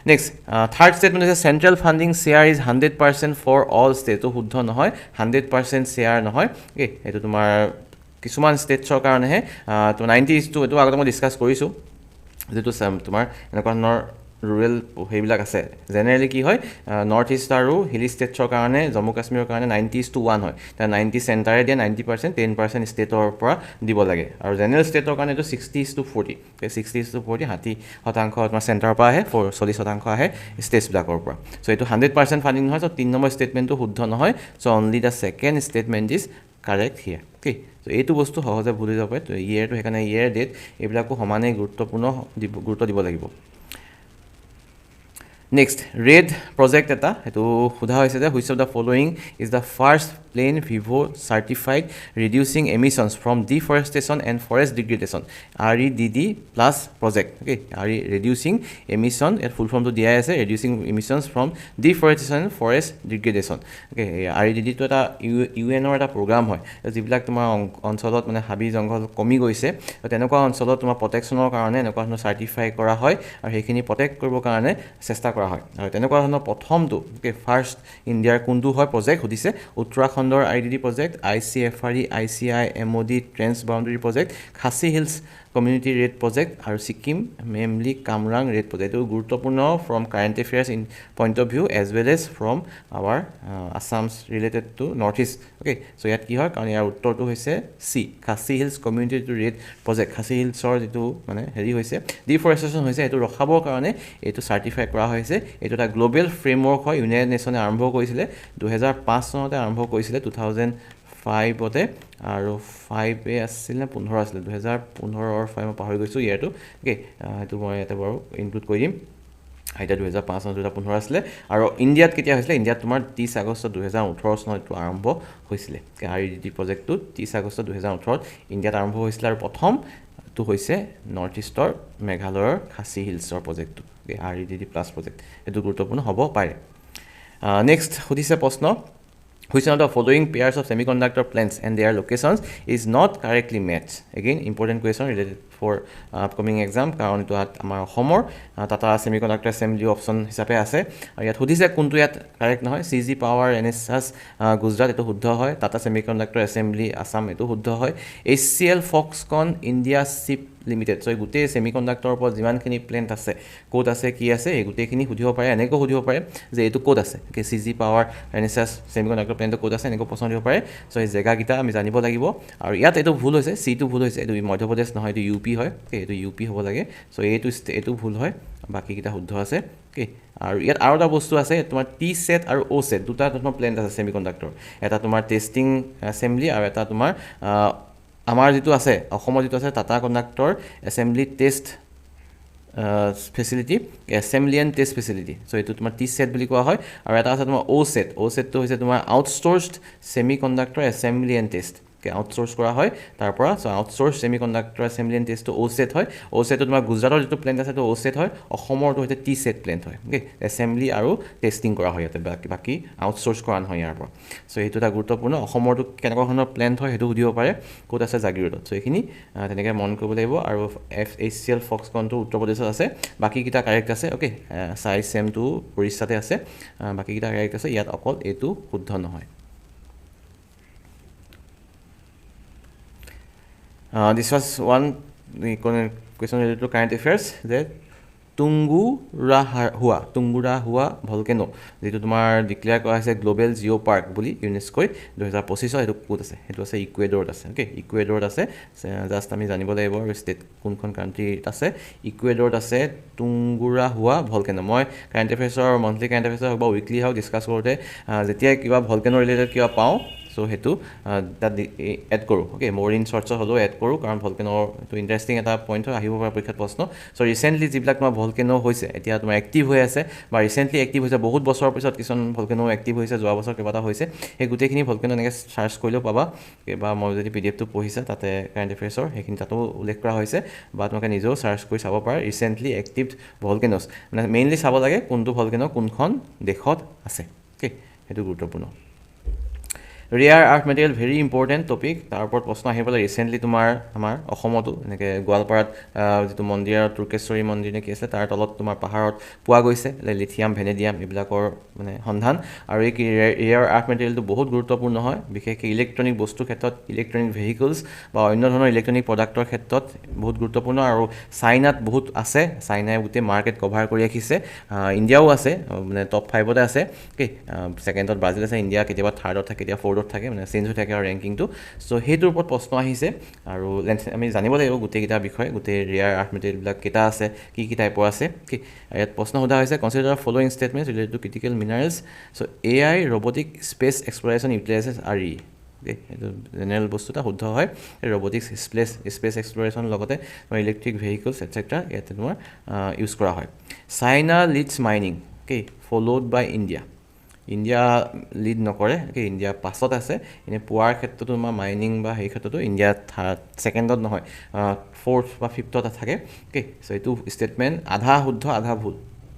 নেক্সট থাৰ্ড ষ্টেটমেণ্ট হৈছে central funding share is 100% for all state এইটো শুদ্ধ নহয় 100% শ্বেয়াৰ নহয় এইটো তোমাৰ কিছুমান ষ্টেটছৰ কাৰণেহে তো 90s এইটো আগতে মই ডিছকাছ কৰিছোঁ যিটো তোমাৰ এনেকুৱা ধৰণৰ ৰুৰেল সেইবিলাক আছে জেনেৰেলি কি হয় নৰ্থ ইষ্ট আৰু হিলি ষ্টেটছৰ কাৰণে জম্মু কাশ্মীৰৰ কাৰণে 90:1 হয় তাৰ 90 চেণ্টাৰে দিয়ে 90% 10% ষ্টেটৰ পৰা দিব লাগে আৰু জেনেৰেল ষ্টেটৰ কাৰণে এইটো 60:40 60:40 60% তোমাৰ চেণ্টাৰৰ পৰা আহে 40% আহে ষ্টেটছবিলাকৰ পৰা চ' এইটো 100% ফাণ্ডিং নহয় চ' 3 নম্বৰ ষ্টেটমেণ্টটো শুদ্ধ নহয় so' only the second statement is correct here okay তো এইটো বস্তু সহজে ভুল হৈ যাব পাৰে তো ইয়েৰটো সেইকাৰণে ইয়েৰ ডেট এইবিলাকো সমানেই গুৰুত্ব দিব লাগিব নেক্সট ৰেড প্ৰজেক্ট এটা সেইটো সোধা হৈছে যে which of the following is the first Plan Vivo certified reducing emissions from deforestation and forest degradation REDD plus project okay reducing emission ইয়াত ফুল ফৰ্মটো দিয়াই আছে reducing emissions from deforestation and forest degradation okay REDDটো এটা UN-ৰ এটা programme হয় যিবিলাক তোমাৰ অঞ্চলত মানে হাবি জংঘল কমি গৈছে তেনেকুৱা অঞ্চলত তোমাৰ প্ৰটেকশ্যনৰ কাৰণে এনেকুৱা ধৰণৰ চাৰ্টিফাই কৰা হয় আৰু সেইখিনি প্ৰটেক্ট কৰিবৰ কাৰণে চেষ্টা কৰা হয় আৰু তেনেকুৱা ধৰণৰ প্ৰথমটো ফাৰ্ষ্ট ইণ্ডিয়াৰ কোনটো হয় প্ৰজেক্ট সুধিছে উত্তৰাখণ্ডৰ REDD project ICFRE ICI MOD transboundary project Khasi hills community REDD project আৰু ছিকিম মেমলি কামৰাং ৰেড প্ৰজেক্ট এইটো গুৰুত্বপূৰ্ণ from current affairs in point of view as well as from our আছামছ related to north east okay so' ইয়াত কি হয় কাৰণ ইয়াৰ উত্তৰটো হৈছে C Khasi hills community REDD project খাচী হিলছৰ যিটো মানে হেৰি হৈছে ডিফৰেষ্টেশ্যন হৈছে এইটো ৰখাবৰ কাৰণে এইটো চাৰ্টিফাই কৰা হৈছে এইটো এটা গ্ল'বেল ফ্ৰেমৱৰ্ক হয় ইউনাইটেড নেশ্যনে আৰম্ভ কৰিছিলে 2005 চনতে আৰম্ভ কৰিছিলে 2005তে আৰু 5 আছিল নে 15 আছিলে 2015 5 মই পাহৰি গৈছোঁ ইয়াৰটো অ'কে সেইটো মই ইয়াতে বাৰু ইনক্লুড কৰি দিম এতিয়া 2005 চনত 2015 আছিলে আৰু ইণ্ডিয়াত কেতিয়া হৈছিলে ইণ্ডিয়াত তোমাৰ 30 আগষ্ট 2018 চনত এইটো আৰম্ভ হৈছিলে REDD প্ৰজেক্টটো 30 আগষ্ট 2018 ইণ্ডিয়াত আৰম্ভ হৈছিলে আৰু প্ৰথমটো হৈছে নৰ্থ ইষ্টৰ মেঘালয়ৰ খাচী হিলছৰ প্ৰজেক্টটো REDD প্লাছ প্ৰজেক্ট সেইটো গুৰুত্বপূৰ্ণ হ'ব পাৰে নেক্সট সুধিছে প্ৰশ্ন which one of the following pairs of semiconductor plants and their locations is not correctly matched again important question related for upcoming exam কাৰণ এইটো আমাৰ অসমৰ টাটা semiconductor assembly option হিচাপে আছে আৰু ইয়াত সুধিছে কোনটো ইয়াত কাৰেক্ট নহয় CG Power NSS গুজৰাট এইটো শুদ্ধ হয় টাটা semiconductor assembly আসাম এইটো শুদ্ধ হয় HCL Foxconn India Chip limited so' গোটেই ছেমিকণ্ডাক্টৰৰ ওপৰত যিমানখিনি প্লেণ্ট আছে ক'ত আছে কি আছে এই গোটেইখিনি সুধিব পাৰে এনেকৈ সুধিব পাৰে যে এইটো ক'ত আছে CG Power NSS ছেমিকণ্ডাক্টৰ প্লেণ্টটো ক'ত আছে এনেকৈ প্ৰশ্ন দিব পাৰে চ' এই জেগাকেইটা আমি জানিব লাগিব আৰু ইয়াত এইটো ভুল হৈছে চিটো ভুল হৈছে এইটো মধ্যপ্ৰদেশ নহয় এইটো UP হয় এইটো UP হ'ব লাগে চ' এইটো ভুল হয় বাকীকেইটা শুদ্ধ আছে আৰু ইয়াত আৰু এটা বস্তু আছে তোমাৰ টি সেট আৰু অ' সেট দুটা ধৰণৰ প্লেণ্ট আছে ছেমিকণ্ডাক্টৰ এটা তোমাৰ টেষ্টিং এছেম্বলি আৰু এটা তোমাৰ আমাৰ যিটো আছে অসমৰ যিটো আছে Tata conductor assembly test facility assembly and test facility so' এইটো তোমাৰ টি সেট বুলি কোৱা হয় আৰু এটা আছে তোমাৰ অ' সেটটো হৈছে তোমাৰ outsourced semiconductor assembly and test outsource কৰা হয় তাৰ পৰা so' outsource semiconductor assembly and টেষ্টটো অ' সেট হয় অ' সেটটো তোমাৰ গুজৰাটৰ যিটো প্লেণ্ট আছে সেইটো অ' সেট হয় অসমৰটো হৈছে টি সেট প্লেণ্ট হয় এছেম্বলি আৰু টেষ্টিং কৰা হয় ইয়াতে বাকী আউটচোৰ্চ কৰা নহয় ইয়াৰ পৰা চ' সেইটো এটা গুৰুত্বপূৰ্ণ অসমৰটো কেনেকুৱা ধৰণৰ প্লেণ্ট হয় সেইটো সুধিব পাৰে ক'ত আছে জাগিৰোডত চ' এইখিনি তেনেকৈ মন কৰিব লাগিব আৰু HCL Foxconnটো উত্তৰ প্ৰদেশত আছে বাকীকেইটা কাৰেক্ট আছে SAISEMটো উৰিষ্যাতে আছে বাকীকেইটা কাৰেক্ট আছে ইয়াত অকল এইটো শুদ্ধ নহয় this was one question related to current affairs that Tungurahua volcano যেটো তোমাৰ ডিক্লেয়াৰ কৰা হৈছে গ্লোবেল জিঅ' পাৰ্ক বুলি ইউনেস্কোই 2025 সেইটো ক'ত আছে সেইটো আছে ইকুৱেডৰত আছে ইকুৱেডৰত আছে জাষ্ট আমি জানিব লাগিব ষ্টেট কোনখন কাণ্ট্ৰিত আছে ইকুৱেডৰত আছে তুংগুৰা ভলকেনো মই কাৰেণ্ট এফেয়াৰ্ছৰ মন্থলি কাৰেণ্ট এফেয়াৰ্ছৰ হওক বা উইকলি হওক ডিছকাছ কৰোঁতে যেতিয়া কিবা ভলকেনো ৰিলেটেড কিবা পাওঁ চ' সেইটো তাত এড কৰোঁ মোৰ ইন শ্বৰ্টছত হ'লেও এড কৰোঁ কাৰণ ভলকেনৰ এইটো ইণ্টাৰেষ্টিং এটা পইণ্ট হয় আহিব পৰা পৰীক্ষাত প্ৰশ্ন চ' ৰিচেণ্টলি যিবিলাক তোমাৰ ভলকেনো হৈছে এতিয়া তোমাৰ এক্টিভ হৈ আছে বা ৰিচেণ্টলি এক্টিভ হৈছে বহুত বছৰৰ পিছত কিছুমান ভলকেনো এক্টিভ হৈছে যোৱা বছৰ কেইবাটা হৈছে সেই গোটেইখিনি ভলকেনো এনেকৈ চাৰ্চ কৰিলেও পাবা বা মই যদি PDFটো পঢ়িছা তাতে কাৰেণ্ট এফেয়াৰ্ছৰ সেইখিনি তাতো উল্লেখ কৰা হৈছে বা তোমালোকে নিজেও চাৰ্চ কৰি চাব পাৰা ৰিচেণ্টলি এক্টিভ ভলকেনোছ মানে মেইনলি চাব লাগে কোনটো ভলকেনো কোনখন দেশত আছে সেইটো গুৰুত্বপূৰ্ণ rare earth material very important topic তাৰ ওপৰত প্ৰশ্ন আহি পেলাই ৰিচেণ্টলি তোমাৰ আমাৰ অসমতো এনেকৈ গোৱালপাৰাত যিটো মন্দিৰ তুৰ্কেশ্বৰী মন্দিৰ নে কি আছে তাৰ তলত তোমাৰ পাহাৰত পোৱা গৈছে লিথিয়াম ভেনেডিয়াম এইবিলাকৰ মানে সন্ধান আৰু এই ৰেয়াৰ আৰ্থ মেটেৰিয়েলটো বহুত গুৰুত্বপূৰ্ণ হয় বিশেষকৈ ইলেক্ট্ৰনিক বস্তুৰ ক্ষেত্ৰত ইলেক্ট্ৰনিক ভেহিকলছ বা অন্য ধৰণৰ ইলেক্ট্ৰনিক প্ৰডাক্টৰ ক্ষেত্ৰত বহুত গুৰুত্বপূৰ্ণ আৰু চাইনাত বহুত আছে চাইনাই গোটেই মাৰ্কেট কভাৰ কৰি ৰাখিছে ইণ্ডিয়াও আছে মানে টপ 5তে আছে ছেকেণ্ডত ব্ৰাজিল আছে ইণ্ডিয়া কেতিয়াবা থাৰ্ডত থাকে কেতিয়াবা ফ'ৰ্থত থাকে মানে চেঞ্জ হৈ থাকে আৰু ৰেংকিংটো চ' সেইটোৰ ওপৰত প্ৰশ্ন আহিছে আৰু আমি জানিব লাগিব গোটেইকেইটা বিষয়ে গোটেই ৰেয়াৰ আৰ্থ মেটেৰিয়েলবিলাক কেইটা আছে কি টাইপৰ আছে ইয়াত প্ৰশ্ন সোধা হৈছে consider following statements related to critical minerals so' AI robotic space exploration utilises RE okay এইটো জেনেৰেল বস্তু এটা শুদ্ধ হয় ৰবটিক্স স্পেচ এক্সপ্লৰেশ্যন লগতে তোমাৰ ইলেক্ট্ৰিক ভেহিকলছ এটচেট্ৰা ইয়াতে তোমাৰ ইউজ কৰা হয় China leads mining okay followed by India India lead নকৰে ওকে ইণ্ডিয়া পাছত আছে এনেই পোৱাৰ ক্ষেত্ৰতো তোমাৰ মাইনিং বা সেই ক্ষেত্ৰতো ইণ্ডিয়া ছেকেণ্ডত নহয় ফ'ৰ্থ বা ফিফ্থত থাকে ওকে চ' এইটো ষ্টেটমেণ্ট আধা শুদ্ধ আধা ভুল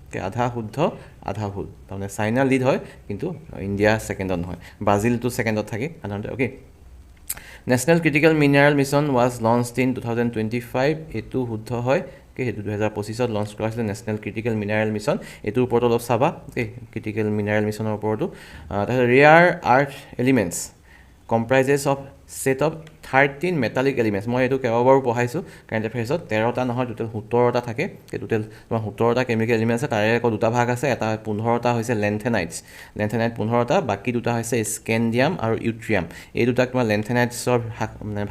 ওকে আধা শুদ্ধ আধা ভুল তাৰমানে চাইনা লিড হয় কিন্তু ইণ্ডিয়া ছেকেণ্ডত নহয় ব্ৰাজিলটো ছেকেণ্ডত থাকে সাধাৰণতে okay national critical mineral mission was launched in 2025 এইটো শুদ্ধ হয় ওকে সেইটো 2025ত লঞ্চ কৰা হৈছিলে নেশ্যনেল ক্ৰিটিকেল মিনাৰেল মিছন এইটোৰ ওপৰত অলপ চাবা ওকে ক্ৰিটিকেল মিনাৰেল মিছনৰ ওপৰতো তাৰপিছত rare earth elements comprises of set of 13 metallic elements মই এইটো কেইবাবাৰো পঢ়াইছোঁ কাৰেণ্ট এফেয়াৰ্ছত 13টা নহয় টোটেল 17টা থাকে টোটেল তোমাৰ 17টা কেমিকেল এলিমেণ্টছ আছে তাৰে আকৌ দুটা ভাগ আছে এটা 15টা হৈছে লেন্থেনাইট 15টা বাকী দুটা হৈছে স্কেণ্ডিয়াম আৰু ইউট্ৰিয়াম এই দুটাক তোমাৰ লেন্থেনাইটছৰ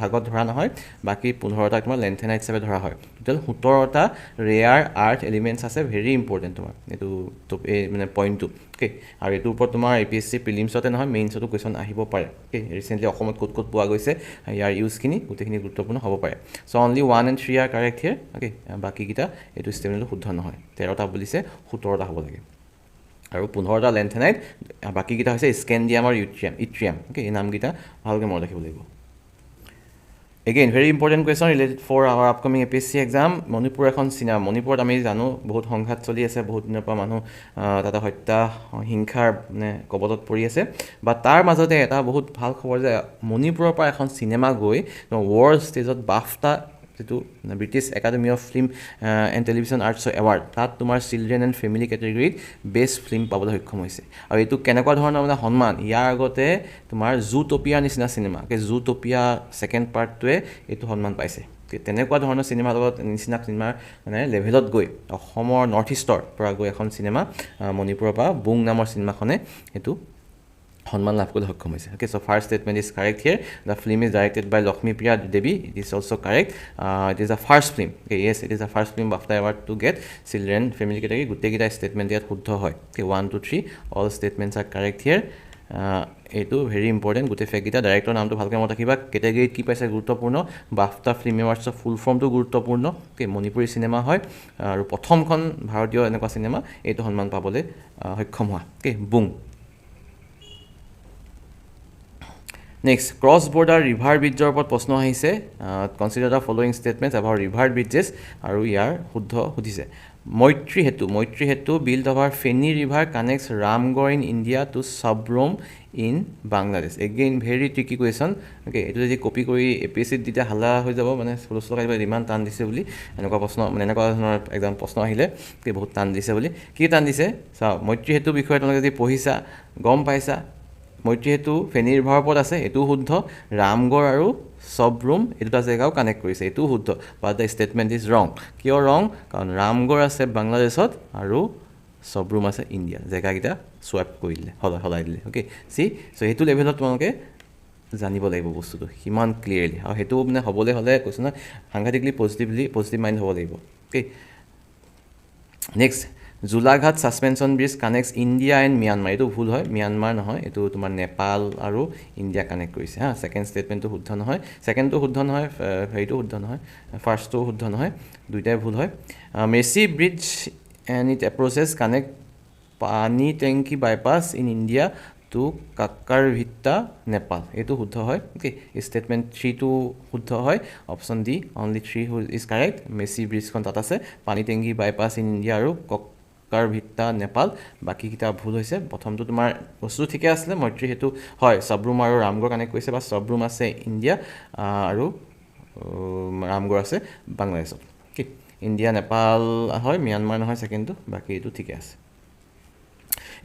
ভাগত ধৰা নহয় বাকী 15টাক তোমাৰ লেন্থেনাইট হিচাপে ধৰা হয় টোটেল 17টা ৰেয়াৰ আৰ্থ এলিমেণ্টছ আছে ভেৰি ইম্পৰ্টেণ্ট তোমাৰ এইটো এই মানে পইণ্টটো ওকে আৰু এইটোৰ ওপৰত তোমাৰ APSC প্ৰিলিমছতে নহয় মেইনছতো কুৱেশ্যন আহিব পাৰে ওকে ৰিচেণ্টলি অসমত ক'ত ক'ত পোৱা গৈছে ইয়াৰ ইউজখিনি গোটেইখিনি গুৰুত্বপূৰ্ণ হ'ব পাৰে so' only 1 and 3 are correct here okay বাকীকেইটা এইটো ষ্টেটমেণ্টটো শুদ্ধ নহয় 13টা বুলিছে 17টা হ'ব লাগে আৰু 15টা লেন্থেনাইট বাকীকেইটা হৈছে স্কেণ্ডিয়াম আৰু ইট্ৰিয়াম ওকে এই নামকেইটা ভালকৈ মনত ৰাখিব লাগিব Again, very important question related for our upcoming APSC exam. Manipur এখন চিনেমা মণিপুৰত আমি জানো বহুত সংঘাত চলি আছে বহুত দিনৰ পৰা মানুহ তাতে হত্যা হিংসাৰ মানে কবলত পৰি আছে বা তাৰ মাজতে এটা বহুত ভাল খবৰ যে মণিপুৰৰ পৰা এখন চিনেমা গৈ ৱৰ্ল্ড ষ্টেজত বাফটা যিটো British Academy of Film and Television আৰ্টছৰ এৱাৰ্ড তাত তোমাৰ চিলড্ৰেন এণ্ড ফেমিলি কেটেগৰীত বেষ্ট ফিল্ম পাবলৈ সক্ষম হৈছে আৰু এইটো কেনেকুৱা ধৰণৰ মানে সন্মান ইয়াৰ আগতে তোমাৰ জুটপিয়া নিচিনা চিনেমা জুটপিয়া ছেকেণ্ড পাৰ্টটোৱে এইটো সন্মান পাইছে তেনেকুৱা ধৰণৰ চিনেমাৰ লগত নিচিনা চিনেমাৰ মানে লেভেলত গৈ অসমৰ নৰ্থ ইষ্টৰ পৰা গৈ এখন চিনেমা মণিপুৰৰ পৰা বুং নামৰ চিনেমাখনে এইটো সন্মান লাভ কৰিবলৈ সক্ষম হৈছে okay so' first statement is correct here the film is directed by Lakshmipriya Devi it is also' correct it is the first film okay yes it is the first film after award to get children family category গোটেইকেইটা statement ইয়াত শুদ্ধ হয় okay 1 2 3 all statements are correct here এইটো very important গোটেই ফেক্টকেইটা director নামটো ভালকৈ মনত ৰাখিবা কেটেগৰীত কি পাইছে গুৰুত্বপূৰ্ণ বাফটা ফিল্ম এৱাৰ্ডছৰ ফুল ফৰ্মটো গুৰুত্বপূৰ্ণ ওকে মণিপুৰী চিনেমা হয় আৰু প্ৰথমখন ভাৰতীয় এনেকুৱা চিনেমা এইটো সন্মান পাবলৈ সক্ষম হোৱা ওকে বুং নেক্সট ক্ৰছ বৰ্ডাৰ ৰিভাৰ ব্ৰিজৰ ওপৰত প্ৰশ্ন আহিছে consider the following statements about river bridges আৰু ইয়াৰ শুদ্ধ সুধিছে Maitri Setu build over Feni river connects Ramgarh in India to Sabroom in Bangladesh again very tricky question okay এইটো যদি কপি কৰি APSCত তেতিয়া হাল্লা হৈ যাব মানে হুলস্থুল আহিব ইমান টান দিছে বুলি এনেকুৱা প্ৰশ্ন মানে এনেকুৱা ধৰণৰ এক্সাম প্ৰশ্ন আহিলে বহুত টান দিছে বুলি কি টান দিছে চাওক মৈত্ৰী সেতু বিষয়ে তোমালোকে যদি পঢ়িছা গম পাইছা মৈত্ৰী সেতু ফেনীৰ ৰিভাৰৰ ওপৰত আছে এইটোও শুদ্ধ ৰামগড় আৰু চাবৰুম এই দুটা জেগাও কানেক্ট কৰিছে এইটোও শুদ্ধ বাট দ্য ষ্টেটমেণ্ট ইজ ৰং কিয় ৰং কাৰণ ৰামগড় আছে বাংলাদেশত আৰু চাবৰুম আছে ইণ্ডিয়া জেগাকেইটা চুৱাইপ কৰি দিলে সলাই দিলে অ'কে চ' সেইটো লেভেলত তোমালোকে জানিব লাগিব বস্তুটো সিমান ক্লিয়াৰলি আৰু সেইটো মানে হ'বলৈ হ'লে কৈছোঁ নহয় সাংঘাতিকলি পজিটিভ মাইণ্ড হ'ব লাগিব okay next Jolaghat suspension bridge connects India and Myanmar এইটো ভুল হয় ম্যানমাৰ নহয় এইটো তোমাৰ নেপাল আৰু ইণ্ডিয়া কানেক্ট কৰিছে হা ছেকেণ্ড ষ্টেটমেণ্টটো শুদ্ধ নহয় ছেকেণ্ডটো শুদ্ধ নহয় হেৰিটো শুদ্ধ নহয় ফাৰ্ষ্টটো শুদ্ধ নহয় দুইটাই ভুল হয় Mechi bridge and it approaches connect Panitanki bypass in India to Kakarbhitta Nepal এইটো শুদ্ধ হয় অ'কে ষ্টেটমেণ্ট 3টো শুদ্ধ হয় option D only 3 is correct Mechi ব্ৰিজখন তাত আছে পানী টেংকি বাইপাছ ইন ইণ্ডিয়া আৰু কাক্কাৰভিত্তা নেপাল বাকীকেইটা ভুল হৈছে প্ৰথমটো তোমাৰ বস্তুটো ঠিকে আছিলে মৈত্ৰী সেইটো হয় চাবৰুম আৰু ৰামগড় কানেক্ট কৰিছে বা চাবৰুম আছে ইণ্ডিয়া আৰু ৰামগড় আছে বাংলাদেশত অ'কে ইণ্ডিয়া নেপাল হয় ম্যানমাৰ নহয় ছেকেণ্ডটো বাকী এইটো ঠিকে আছে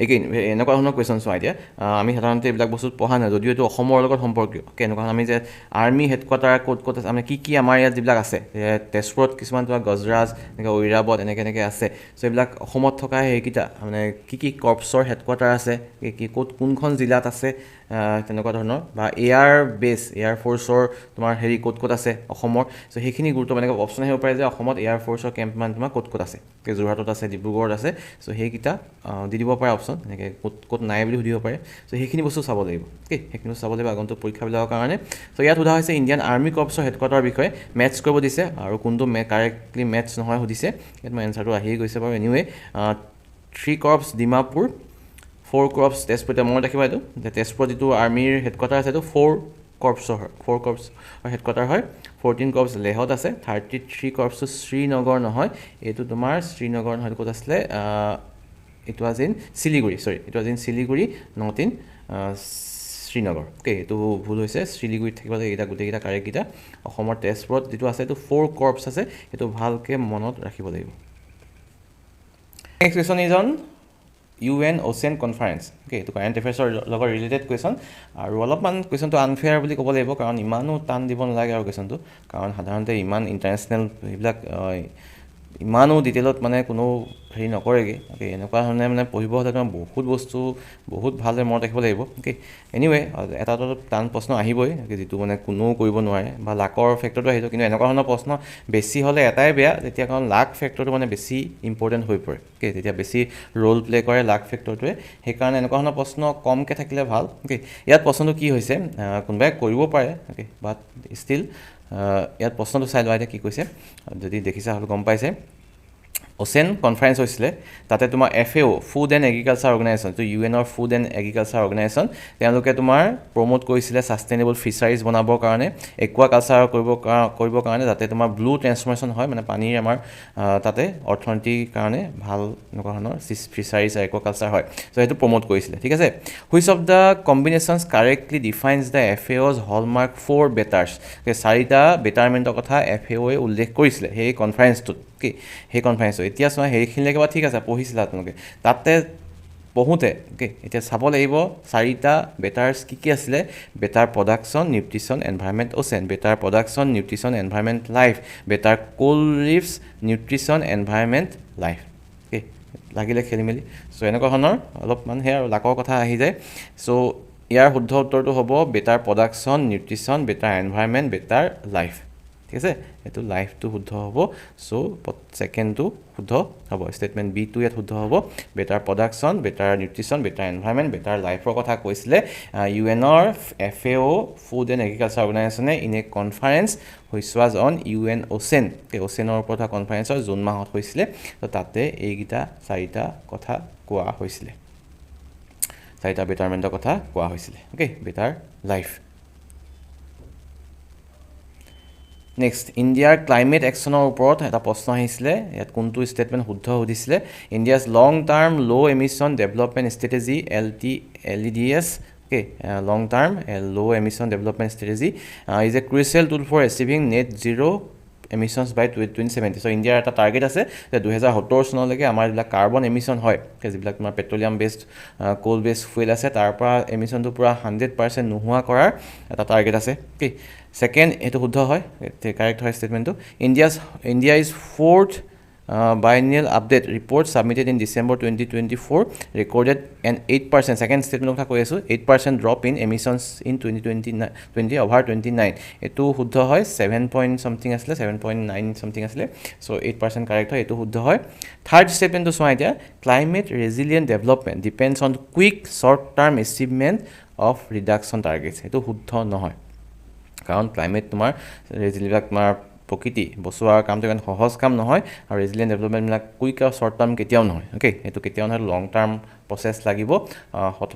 এগেইন এনেকুৱা ধৰণৰ কুৱেশ্যন চোৱা এতিয়া আমি সাধাৰণতে এইবিলাক বস্তুত পঢ়া নাই যদিও এইটো অসমৰ লগত সম্পৰ্কীয় কেনেকুৱা আমি যে আৰ্মি হেডকোৱাৰ্টাৰ ক'ত আছে মানে কি আমাৰ ইয়াত যিবিলাক আছে তেজপুৰত কিছুমান তোমাৰ গজৰাজ এনেকৈ ঐৰাবত এনেকৈ আছে চ' এইবিলাক অসমত থকা সেইকেইটা মানে কি কৰ্পছৰ হেডকোৱাৰ্টাৰ আছে ক'ত কোনখন জিলাত আছে তেনেকুৱা ধৰণৰ বা এয়াৰ বেছ এয়াৰ ফ'ৰ্চৰ তোমাৰ হেৰি ক'ত আছে অসমৰ চ' সেইখিনি গুৰুত্ব মানে অপশ্যন আহিব পাৰে যে অসমত এয়াৰ ফ'ৰ্চৰ কেম্প মানে তোমাৰ ক'ত আছে যোৰহাটত আছে ডিব্ৰুগড়ত আছে চ' সেইকেইটা দি দিব পাৰে অপশ্যন এনেকৈ ক'ত নাই বুলি সুধিব পাৰে চ' সেইখিনি বস্তু চাব লাগিব সেইখিনি বস্তু চাব লাগিব আগন্তুক পৰীক্ষাবিলাকৰ কাৰণে চ' ইয়াত সোধা হৈছে ইণ্ডিয়ান আৰ্মি কৰ্পছৰ হেডকোৱাৰ্টাৰৰ বিষয়ে মেটছ কৰিব দিছে আৰু কোনটো কাৰেক্টলি মেটছ নহয় সুধিছে ইয়াত মই এনচাৰটো আহিয়ে গৈছে বাৰু anyway 3 corps Dimapur 4 corps Tezpur এতিয়া মনত ৰাখিবা এইটো যে তেজপুৰত যিটো আৰ্মিৰ হেডকোৱাৰ্টাৰ আছে এইটো 4 কৰ্পছৰ হয় 4 কৰ্পছৰ হেডকোৱাৰ্টাৰ হয় 14 কৰ্পছ লেহত আছে 33 কৰ্পছটো শ্ৰীনগৰ নহয় এইটো তোমাৰ শ্ৰীনগৰ নহয় ক'ত আছিলে it was in Siliguri it was in Siliguri not in Srinagar এইটো ভুল হৈছে শিলিগুৰিত থাকিব লাগে এইকেইটা গোটেইকেইটা কাৰেক্টকেইটা অসমৰ তেজপুৰত যিটো আছে এইটো 4 কৰ্পছ আছে সেইটো ভালকৈ মনত ৰাখিব লাগিব next question is on UN Ocean Conference এইটো কাৰেণ্ট এফেয়াৰ্ছৰ লগত ৰিলেটেড কুৱেশ্যন আৰু অলপমান কুৱেশ্যনটো আনফেয়াৰ বুলি ক'ব লাগিব কাৰণ ইমানো টান দিব নালাগে আৰু কুৱেশ্যনটো কাৰণ সাধাৰণতে ইমান ইণ্টাৰনেশ্যনেল এইবিলাক ইমানো ডিটেইলত মানে কোনো হেৰি নকৰেগৈ এনেকুৱা ধৰণে মানে পঢ়িব হ'লে তোমাৰ বহুত বস্তু বহুত ভালদৰে মনত ৰাখিব লাগিব এনিৱে এটা টান প্ৰশ্ন আহিবই যিটো মানে কোনেও কৰিব নোৱাৰে বা লাকৰ ফেক্টৰটো আহিব কিন্তু এনেকুৱা ধৰণৰ প্ৰশ্ন বেছি হ'লে এটাই বেয়া যেতিয়া কাৰণ লাক ফেক্টৰটো মানে বেছি ইম্পৰ্টেণ্ট হৈ পৰে তেতিয়া বেছি ৰোল প্লে কৰে লাক ফেক্টৰটোৱে সেইকাৰণে এনেকুৱা ধৰণৰ প্ৰশ্ন কমকৈ থাকিলে ভাল ইয়াত প্ৰশ্নটো কি হৈছে কোনোবাই কৰিব পাৰে বাট ষ্টিল ইয়াত প্ৰশ্নটো চাই লোৱা এতিয়া কি কৈছে যদি দেখিছা হ'লে গম পাইছে অ'চেন কনফাৰেঞ্চ হৈছিলে তাতে তোমাৰ FAO food and agriculture organisation যিটো UNৰ ফুড এণ্ড এগ্ৰিকালচাৰ অৰ্গেনাইজেশ্যন তেওঁলোকে তোমাৰ প্ৰমোট কৰিছিলে ছাষ্টেইনেবল ফিচাৰিজ বনাবৰ কাৰণে একুৱা কালচাৰ কৰিবৰ কাৰণে যাতে তোমাৰ ব্লু ট্ৰেন্সফৰ্মেশ্যন হয় মানে পানীৰ আমাৰ তাতে অৰ্থনীতিৰ কাৰণে ভাল এনেকুৱা ধৰণৰ ফিচাৰিজ একুৱা কালচাৰ হয় চ' সেইটো প্ৰমোট কৰিছিলে ঠিক আছে which of the combinations correctly defines the FAO's hallmark 4 betters চাৰিটা বেটাৰমেণ্টৰ কথা FAOয়ে উল্লেখ কৰিছিলে সেই কনফাৰেঞ্চটোত সেই কনফাৰেঞ্চটো এতিয়া চোৱা সেইখিনিলৈকে বাৰু ঠিক আছে পঢ়িছিলা তোমালোকে তাতে পঢ়োঁতে এতিয়া চাব লাগিব চাৰিটা বেটাৰ্ছ কি আছিলে better production nutrition environment ocean better production nutrition environment life better coral reefs nutrition environment life লাগিলে খেলি মেলি চ' এনেকুৱা ধৰণৰ অলপমান সেয়া আৰু লাকৰ কথা আহি যায় চ' ইয়াৰ শুদ্ধ উত্তৰটো হ'ব better production nutrition better environment better life ঠিক আছে এইটো লাইফটো শুদ্ধ হ'ব চ' ছেকেণ্ডটো শুদ্ধ হ'ব ষ্টেটমেণ্ট বিটো ইয়াত শুদ্ধ হ'ব better production better nutrition better environment better লাইফৰ কথা কৈছিলে UNৰ FAO ফুড এণ্ড এগ্ৰিকালচাৰ অৰ্গেনাইজেশ্যনে in a conference which was on UN ocean অ'চেনৰ ওপৰত কনফাৰেঞ্চৰ জুন মাহত হৈছিলে ত' তাতে এইকেইটা চাৰিটা কথা কোৱা হৈছিলে চাৰিটা বেটাৰমেণ্টৰ কথা কোৱা হৈছিলে বেটাৰ লাইফ নেক্সট ইণ্ডিয়াৰ ক্লাইমেট একশ্যনৰ ওপৰত এটা প্ৰশ্ন আহিছিলে ইয়াত কোনটো ষ্টেটমেণ্ট শুদ্ধ সুধিছিলে India's long term low' emission development strategy LEDS long term low' emission development strategy is a crucial tool for achieving net zero' emissions by 2070 so' ইণ্ডিয়াৰ এটা টাৰ্গেট আছে যে 2070 চনলৈকে আমাৰ যিবিলাক কাৰ্বন এমিশ্যন হয় যিবিলাক তোমাৰ পেট্ৰলিয়াম বেছড কোল বেছড ফুৱেল আছে তাৰ পৰা এমিশ্যনটো পূৰা 100% নোহোৱা কৰাৰ এটা টাৰ্গেট আছে ছেকেণ্ড এইটো শুদ্ধ হয় কাৰেক্ট হয় ষ্টেটমেণ্টটো India is 4th biennial update report submitted in December 2024 recorded an 8% second statement কথা কৈ আছো 8% drop in emissions in 2020 over 29 এটো শুদ্ধ হয় 7 point something আসলে 7.9 something আসলে so 8% correct হয় এটো শুদ্ধ হয় third statement তো চোৱা এতিয়া climate resilient development depends on quick short term achievement of reduction targets এটো শুদ্ধ নহয় কাৰণ ক্লাইমেট তোমাৰ ৰেজিলিয়েন্ট তোমাৰ প্ৰকৃতি বচোৱাৰ কামটো ইমান সহজ কাম নহয় আৰু ৰেজিলিয়েন্ট ডেভেলপমেণ্টবিলাক কুইক আৰু শ্বৰ্ট টাৰ্ম কেতিয়াও নহয় এইটো কেতিয়াও নহয় লং টাৰ্ম প্ৰচেছ লাগিব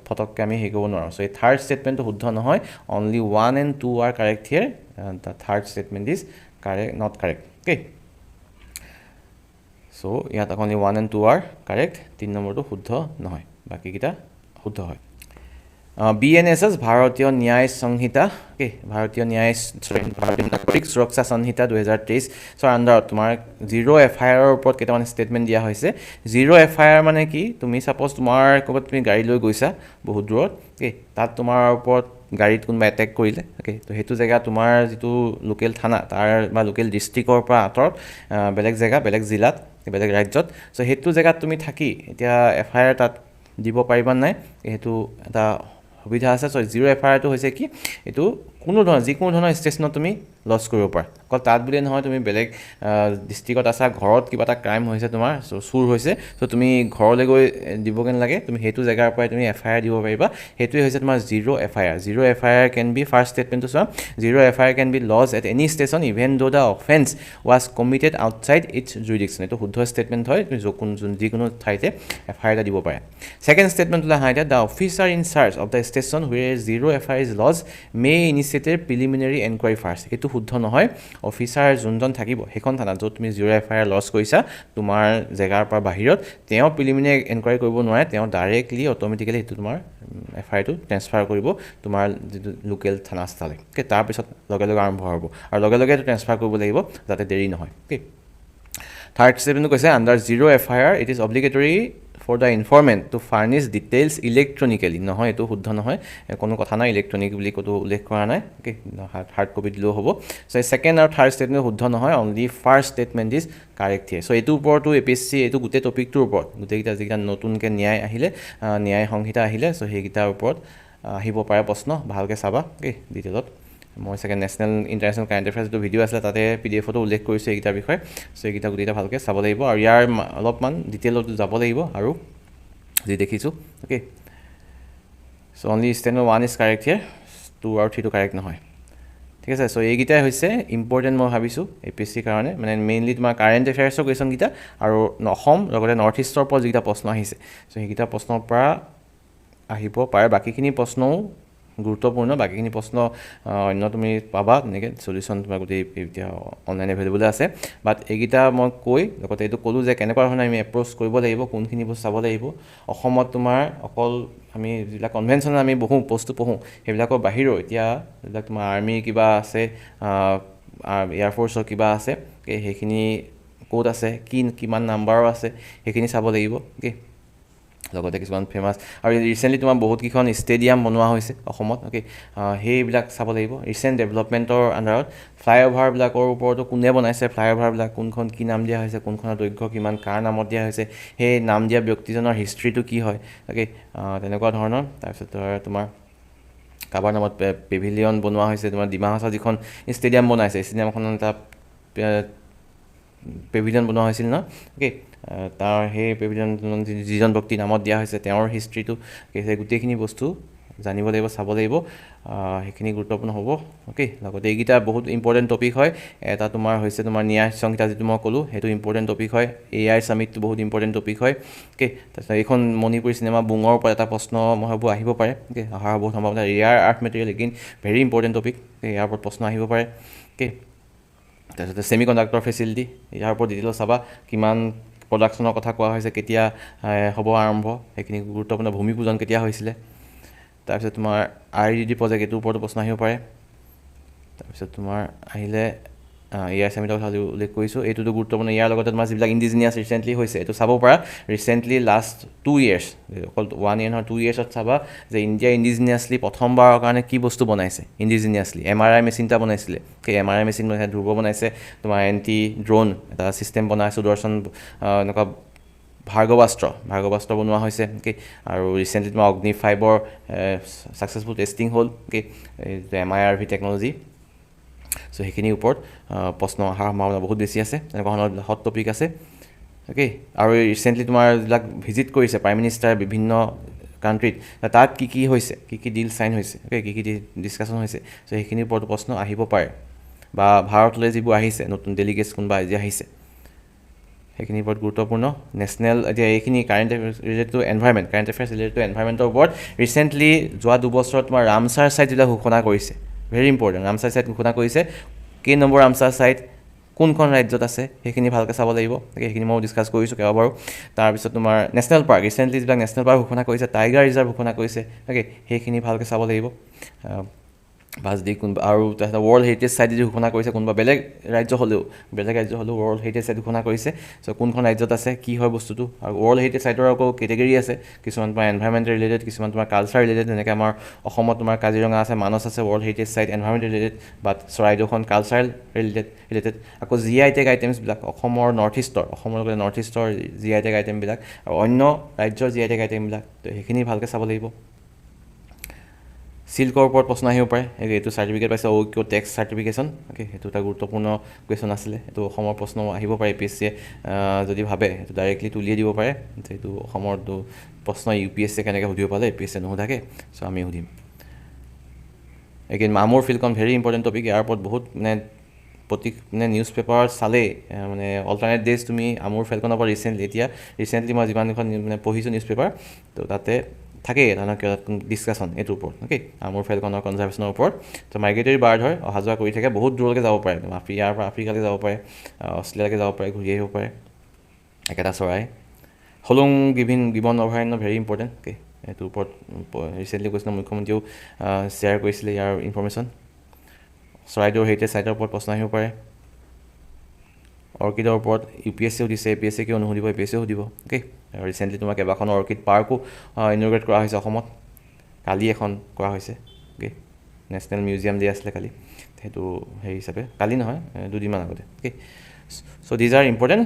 ফটককৈ আমি হেৰি কৰিব নোৱাৰোঁ চ' এই থাৰ্ড ষ্টেটমেণ্টটো শুদ্ধ নহয় only 1 and 2 are correct here the third statement is correct not correct so' ইয়াত অনলি 1 and 2 আৰ কাৰেক্ট 3 নম্বৰটো শুদ্ধ নহয় বাকীকেইটা শুদ্ধ হয় BNSS ভাৰতীয় ন্যায় সংহিতা ভাৰতীয় নাগৰিক সুৰক্ষা সংহিতা 2023 ৰ আণ্ডাৰত তোমাৰ 0 FIRৰ ওপৰত কেইটামান ষ্টেটমেণ্ট দিয়া হৈছে 0 FIR মানে কি তুমি ছাপ'জ তোমাৰ ক'ৰবাত তুমি গাড়ী লৈ গৈছা বহুত দূৰত তাত তোমাৰ ওপৰত গাড়ীত কোনোবা এটেক কৰিলে তো সেইটো জেগা তোমাৰ যিটো লোকেল থানা তাৰ বা লোকেল ডিষ্ট্ৰিক্টৰ পৰা আঁতৰত বেলেগ জেগা বেলেগ জিলাত বেলেগ ৰাজ্যত চ' সেইটো জেগাত তুমি থাকি এতিয়া FIR তাত দিব পাৰিবা নাই সেইটো এটা সুবিধা আছে সো জিৰ' এফআইআৰটো হৈছে কি এইটো কোনো ধৰণৰ যিকোনো ধৰণৰ ষ্টেচনত তুমি লজ কৰিব পাৰা অকল তাত বুলি নহয় তুমি বেলেগ ডিষ্ট্ৰিক্টত আছা ঘৰত কিবা এটা ক্ৰাইম হৈছে তোমাৰ চুৰ হৈছে সো তুমি ঘৰলৈ গৈ দিবগৈ নালাগে তুমি সেইটো জেগাৰ পৰাই তুমি এফআইআৰ দিব পাৰিবা সেইটোৱে হৈছে তোমাৰ zero' FIR can be first ষ্টেটমেণ্টটো চোৱা zero' FIR can be lodged at any station even though the offence was committed outside its jurisdiction এইটো শুদ্ধ ষ্টেটমেণ্ট হয় তুমি যিকোনো ঠাইতে এফআইআৰ এটা দিব পাৰে ছেকেণ্ড ষ্টেটমেণ্ট হ'লে হাইতে the officer in charge of the station where zero' FIR is lodged may initiated preliminary enquiry first এইটো শুদ্ধ নহয় অফিচাৰ যোনজন থাকিব সেইখন থানাত য'ত তুমি জিৰ' এফআইআৰ লজ কৰিছা তোমাৰ জেগাৰ পৰা বাহিৰত তেওঁ প্ৰিলিমিনাৰী এনকুৱাৰী কৰিব নোৱাৰে তেওঁ ডাইৰেক্টলি অট'মেটিকেলি সেইটো তোমাৰ এফআইআৰটো ট্ৰেন্সফাৰ কৰিব তোমাৰ যিটো লোকেল থানা ষ্টালে অ'কে তাৰপিছত লগে লগে আৰম্ভ হ'ব আৰু লগে লগে এইটো ট্ৰেন্সফাৰ কৰিব লাগিব যাতে দেৰি নহয় অ'কে থাৰ্ড ষ্টেটমেণ্টটো কৈছে under zero' FIR it is obligatory for the informant to furnish details electronically নহয় এইটো শুদ্ধ নহয় কোনো কথা নাই ইলেক্ট্ৰনিক বুলি ক'তো উল্লেখ কৰা নাই অ'কে হাৰ্ড কপি দিলেও হ'ব চ' ছেকেণ্ড আৰু থাৰ্ড ষ্টেটমেণ্ট শুদ্ধ নহয় only first statement is correct here so' এইটোৰ ওপৰতো APSC এইটো গোটেই টপিকটোৰ ওপৰত গোটেইকেইটা যিকেইটা নতুনকৈ ন্যায় সংহিতা আহিলে চ' সেইকেইটাৰ ওপৰত আহিব পাৰে প্ৰশ্ন ভালকৈ চাবা অ'কে ডিটেইলত মই চাগে নেশ্যনেল ইণ্টাৰনেশ্যনেল কাৰেণ্ট এফেয়াৰ্ছ যিটো ভিডিঅ' আছিলে তাতে PDF-তো উল্লেখ কৰিছোঁ এইকেইটাৰ বিষয়ে চ' এইকেইটা গোটেইটা ভালকৈ চাব লাগিব আৰু ইয়াৰ অলপমান ডিটেইলত যাব লাগিব আৰু যি দেখিছোঁ okay so' only statement 1 is correct here 2 আৰু 3টো কাৰেক্ট নহয় ঠিক আছে চ' এইকেইটাই হৈছে ইম্পৰ্টেণ্ট মই ভাবিছোঁ APSCৰ কাৰণে মানে মেইনলি তোমাৰ কাৰেণ্ট এফেয়াৰ্ছৰ কুৱেশ্যনকেইটা আৰু অসম লগতে নৰ্থ ইষ্টৰ ওপৰত যিকেইটা প্ৰশ্ন আহিছে চ' সেইকেইটা প্ৰশ্নৰ পৰা আহিব পাৰে বাকীখিনি প্ৰশ্নও গুৰুত্বপূৰ্ণ বাকীখিনি প্ৰশ্ন অন্য তুমি পাবা তেনেকৈ চলিউশ্যন তোমাৰ গোটেই এতিয়া অনলাইন এভেইলেবল আছে বাট এইকেইটা মই কৈ লগতে এইটো ক'লোঁ যে কেনেকুৱা ধৰণে আমি এপ্ৰ'চ কৰিব লাগিব কোনখিনি বস্তু চাব লাগিব অসমত তোমাৰ অকল আমি যিবিলাক কনভেনশ্যনেল আমি বস্তু পঢ়োঁ সেইবিলাকৰ বাহিৰেও এতিয়া যিবিলাক তোমাৰ আৰ্মিৰ কিবা আছে এয়াৰফ'ৰ্চৰ কিবা আছে সেইখিনি ক'ত আছে কিমান নাম্বাৰৰ আছে সেইখিনি চাব লাগিব অ'কে লগতে কিছুমান ফেমাছ আৰু ৰিচেণ্টলি তোমাৰ বহুতকেইখন ষ্টেডিয়াম বনোৱা হৈছে অসমত অ'কে সেইবিলাক চাব লাগিব ৰিচেণ্ট ডেভেলপমেণ্টৰ আণ্ডাৰত ফ্লাইঅভাৰবিলাকৰ ওপৰতো কোনে বনাইছে ফ্লাইঅভাৰবিলাক কোনখন কি নাম দিয়া হৈছে কোনখনৰ দৈৰ্ঘ্য কিমান কাৰ নামত দিয়া হৈছে সেই নাম দিয়া ব্যক্তিজনৰ হিষ্ট্ৰীটো কি হয় অ'কে তেনেকুৱা ধৰণৰ তাৰপিছত তোমাৰ কাৰোবাৰ নামত পেভিলিয়ন বনোৱা হৈছে তোমাৰ ডিমা হাছাও যিখন ষ্টেডিয়াম বনাইছে ষ্টেডিয়ামখনত এটা পেভিলিয়ন বনোৱা হৈছিল ন অ'কে তাৰ সেই পেভিলিয়ন যিজন ব্যক্তিৰ নামত দিয়া হৈছে তেওঁৰ হিষ্ট্ৰীটো সেই গোটেইখিনি বস্তু জানিব লাগিব চাব লাগিব সেইখিনি গুৰুত্বপূৰ্ণ হ'ব অ'কে লগতে এইকেইটা বহুত ইম্পৰ্টেণ্ট টপিক হয় এটা তোমাৰ হৈছে তোমাৰ ন্যায় সংহিতা যিটো মই ক'লোঁ সেইটো ইম্পৰ্টেণ্ট টপিক হয় AI ছামিটটো বহুত ইম্পৰ্টেণ্ট টপিক হয় অ'কে তাৰপিছত এইখন মণিপুৰী চিনেমা বুঙৰ ওপৰত এটা প্ৰশ্ন মই ভাবোঁ আহিব পাৰে অ'কে অহাৰ বহুত সম্ভাৱনা rare earth material again very important topic ইয়াৰ ওপৰত প্ৰশ্ন আহিব পাৰে অ'কে তাৰপিছতে ছেমি কণ্ডাক্টৰ ফেচিলিটি ইয়াৰ ওপৰত ডিটেইলত চাবা কিমান প্ৰডাকশ্যনৰ কথা কোৱা হৈছে কেতিয়া হ'ব আৰম্ভ সেইখিনি গুৰুত্বপূৰ্ণ ভূমি পূজন কেতিয়া হৈছিলে তাৰপিছত তোমাৰ IDD প্ৰজেক্ট এইটোৰ ওপৰতো প্ৰশ্ন আহিব পাৰে তাৰপিছত তোমাৰ আহিলে AI ছামিটৰ কথা উল্লেখ কৰিছোঁ এইটোতো গুৰুত্বপূৰ্ণ ইয়াৰ লগতে তোমাৰ যিবিলাক ইণ্ডিজিনিয়াছ ৰিচেণ্টলি হৈছে এইটো চাব পাৰা ৰিচেণ্টলি লাষ্ট 2 years অকল 1 year নহয় 2 yearsত চাবা যে ইণ্ডিয়া ইণ্ডিজিনিয়াছলি প্ৰথমবাৰৰ কাৰণে কি বস্তু বনাইছে ইণ্ডিজিনিয়াছলি MRI মেচিন এটা বনাইছিলে সেই MRI মেচিন বনাইছে ধ্ৰুৱ বনাইছে তোমাৰ এণ্টি ড্ৰোন এটা ছিষ্টেম বনাইছে সুদৰ্শন এনেকুৱা ভাৰ্গৱাস্ত্ৰ বনোৱা হৈছে অ'কে আৰু ৰিচেণ্টলি তোমাৰ অগ্নি 5ৰ ছাকচেছফুল টেষ্টিং হ'ল অ'কে MIRV টেকন'লজি চ' সেইখিনিৰ ওপৰত প্ৰশ্ন অহাৰ সম্ভাৱনা বহুত বেছি আছে তেনেকুৱা ধৰণৰ হট টপিক আছে অ'কে আৰু ৰিচেণ্টলি তোমাৰ যিবিলাক ভিজিট কৰিছে প্ৰাইম মিনিষ্টাৰ বিভিন্ন কাণ্ট্ৰিত তাত কি হৈছে কি ডিল চাইন হৈছে অ'কে কি ডিছকাশ্যন হৈছে চ' সেইখিনিৰ ওপৰত প্ৰশ্ন আহিব পাৰে বা ভাৰতলৈ যিবোৰ আহিছে নতুন ডেলিগেটছ কোনোবা আজি আহিছে সেইখিনিৰ ওপৰত গুৰুত্বপূৰ্ণ নেশ্যনেল এতিয়া এইখিনি current related to environment current affairs related to এনভাইৰমেণ্টৰ ওপৰত ৰিচেণ্টলি যোৱা 2 বছৰত তোমাৰ ৰামচাৰ ছাইট যিবিলাক ঘোষণা কৰিছে ভেৰি ইম্পৰ্টেণ্ট ৰামচাৰ ছাইট ঘোষণা কৰিছে কেই নম্বৰ ৰামচাৰ ছাইট কোনখন ৰাজ্যত আছে সেইখিনি ভালকৈ চাব লাগিব সেইখিনি মই ডিছকাছ কৰিছোঁ কেইবাবাৰো তাৰপিছত তোমাৰ নেশ্যনেল পাৰ্ক ৰিচেণ্টলি যিবিলাক নেশ্যনেল পাৰ্ক ঘোষণা কৰিছে টাইগাৰ ৰিজাৰ্ভ ঘোষণা কৰিছে অ'কে সেইখিনি ভালকৈ চাব লাগিব বাজদি কোনোবা আৰু তাৰপিছত ৱৰ্ল্ড হেৰিটেজ ছাইট যদি ঘোষণা কৰিছে কোনোবা বেলেগ ৰাজ্য হ'লেও ৱৰ্ল্ড হেৰিটেজ ছাইট ঘোষণা কৰিছে চ' কোনখন ৰাজ্যত আছে কি হয় বস্তুটো আৰু ৱৰ্ল্ড হেৰিটেজ ছাইটৰ আকৌ কেটেগৰী আছে কিছুমান তোমাৰ এনভাইৰমেণ্ট ৰিলেটেড কিছুমান তোমাৰ কালচাৰ ৰিলেটেড যেনেকৈ আমাৰ অসমত তোমাৰ কাজিৰঙা আছে মানস আছে world heritage site environment related but চৰাইদেউখন কালচাৰেল ৰিলেটেড আকৌ GI টেগ আইটেমছবিলাক অসমৰ লগতে নৰ্থ ইষ্টৰ GI টেগ আইটেমবিলাক আৰু অন্য ৰাজ্যৰ GI টেগ আইটেমবিলাক তো সেইখিনি ভালকৈ চাব লাগিব চিল্কৰ ওপৰত প্ৰশ্ন আহিব পাৰে এইটো চাৰ্টিফিকেট পাইছে অ'কিউ টেক্স চাৰ্টিফিকেশ্যন অ'কে সেইটো এটা গুৰুত্বপূৰ্ণ কুৱেশ্যন আছিলে এইটো অসমৰ প্ৰশ্ন আহিব পাৰে APSCয়ে যদি ভাবে সেইটো ডাইৰেক্টলি তুলিয়ে দিব পাৰে এইটো অসমৰটো প্ৰশ্ন UPSCয়ে কেনেকৈ সুধিব পালে APSCয়ে নোসোধাকে চ' আমি সুধিম এগেইন মামুৰ ফিল্ডখন ভেৰি ইম্পৰ্টেণ্ট টপিক ইয়াৰ ওপৰত বহুত মানে মানে নিউজ পেপাৰ চালেই মানে অল্টাৰনেট ডেজ তুমি আমুৰ ফেলখনৰ পৰা ৰিচেণ্টলি মই যিমানখন মানে পঢ়িছোঁ নিউজ পেপাৰ তো তাতে থাকেই ডিছকাশ্যন এইটোৰ ওপৰত অ'কে আমুৰ ফেলখনৰ কনজাৰ্ভেশ্যনৰ ওপৰত তো মাইগ্ৰেটৰী বাৰ্ড হয় অহা যোৱা কৰি থাকে বহুত দূৰলৈকে যাব পাৰে ইয়াৰ পৰা আফ্ৰিকালৈ যাব পাৰে অষ্ট্ৰেলিয়ালৈকে যাব পাৰে ঘূৰি আহিব পাৰে একেটা চৰাই হলুং গিবন অভয়াৰণ্য ভেৰি ইম্পৰ্টেণ্ট অ'কে এইটোৰ ওপৰত ৰিচেণ্টলি কৈছিলে মুখ্যমন্ত্ৰীয়েও শ্বেয়াৰ কৰিছিলে ইয়াৰ ইনফৰ্মেশ্যন চৰাইদেউৰ হেৰিটেজ চাইটৰ ওপৰত প্ৰশ্ন আহিব পাৰে অৰ্কিডৰ ওপৰত UPSCয়ে সুধিছে APSCয়ে কিয় নুসুধিব APSCয়ে সুধিব অ'কে ৰিচেণ্টলি তোমাৰ কেইবাখন অৰ্কিড পাৰ্কো ইনগ্ৰেট কৰা হৈছে অসমত কালি এখন কৰা হৈছে অ'কে নেশ্যনেল মিউজিয়াম ডে আছিলে কালি সেইটো হেৰি হিচাপে কালি নহয় দুদিনমান আগতে okay so' these are important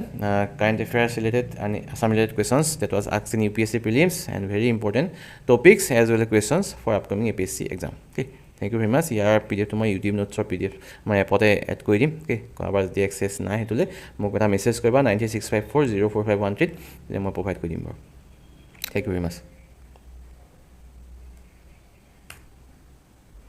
current affairs related and Assam related questions that was asked in UPSC prelims and very important topics as well as questions for upcoming APSC exam okay thank you very much ইয়াৰ PDF মই YouTube নোটছৰ PDF মই এপতে add কৰি দিম okay কাৰোবাৰ যদি access নাই সেইটোলৈ মোক এটা মেছেজ কৰিবা 9654045113 মই প্ৰভাইড কৰি দিম বাৰু থেংক ইউ ভেৰি মাছ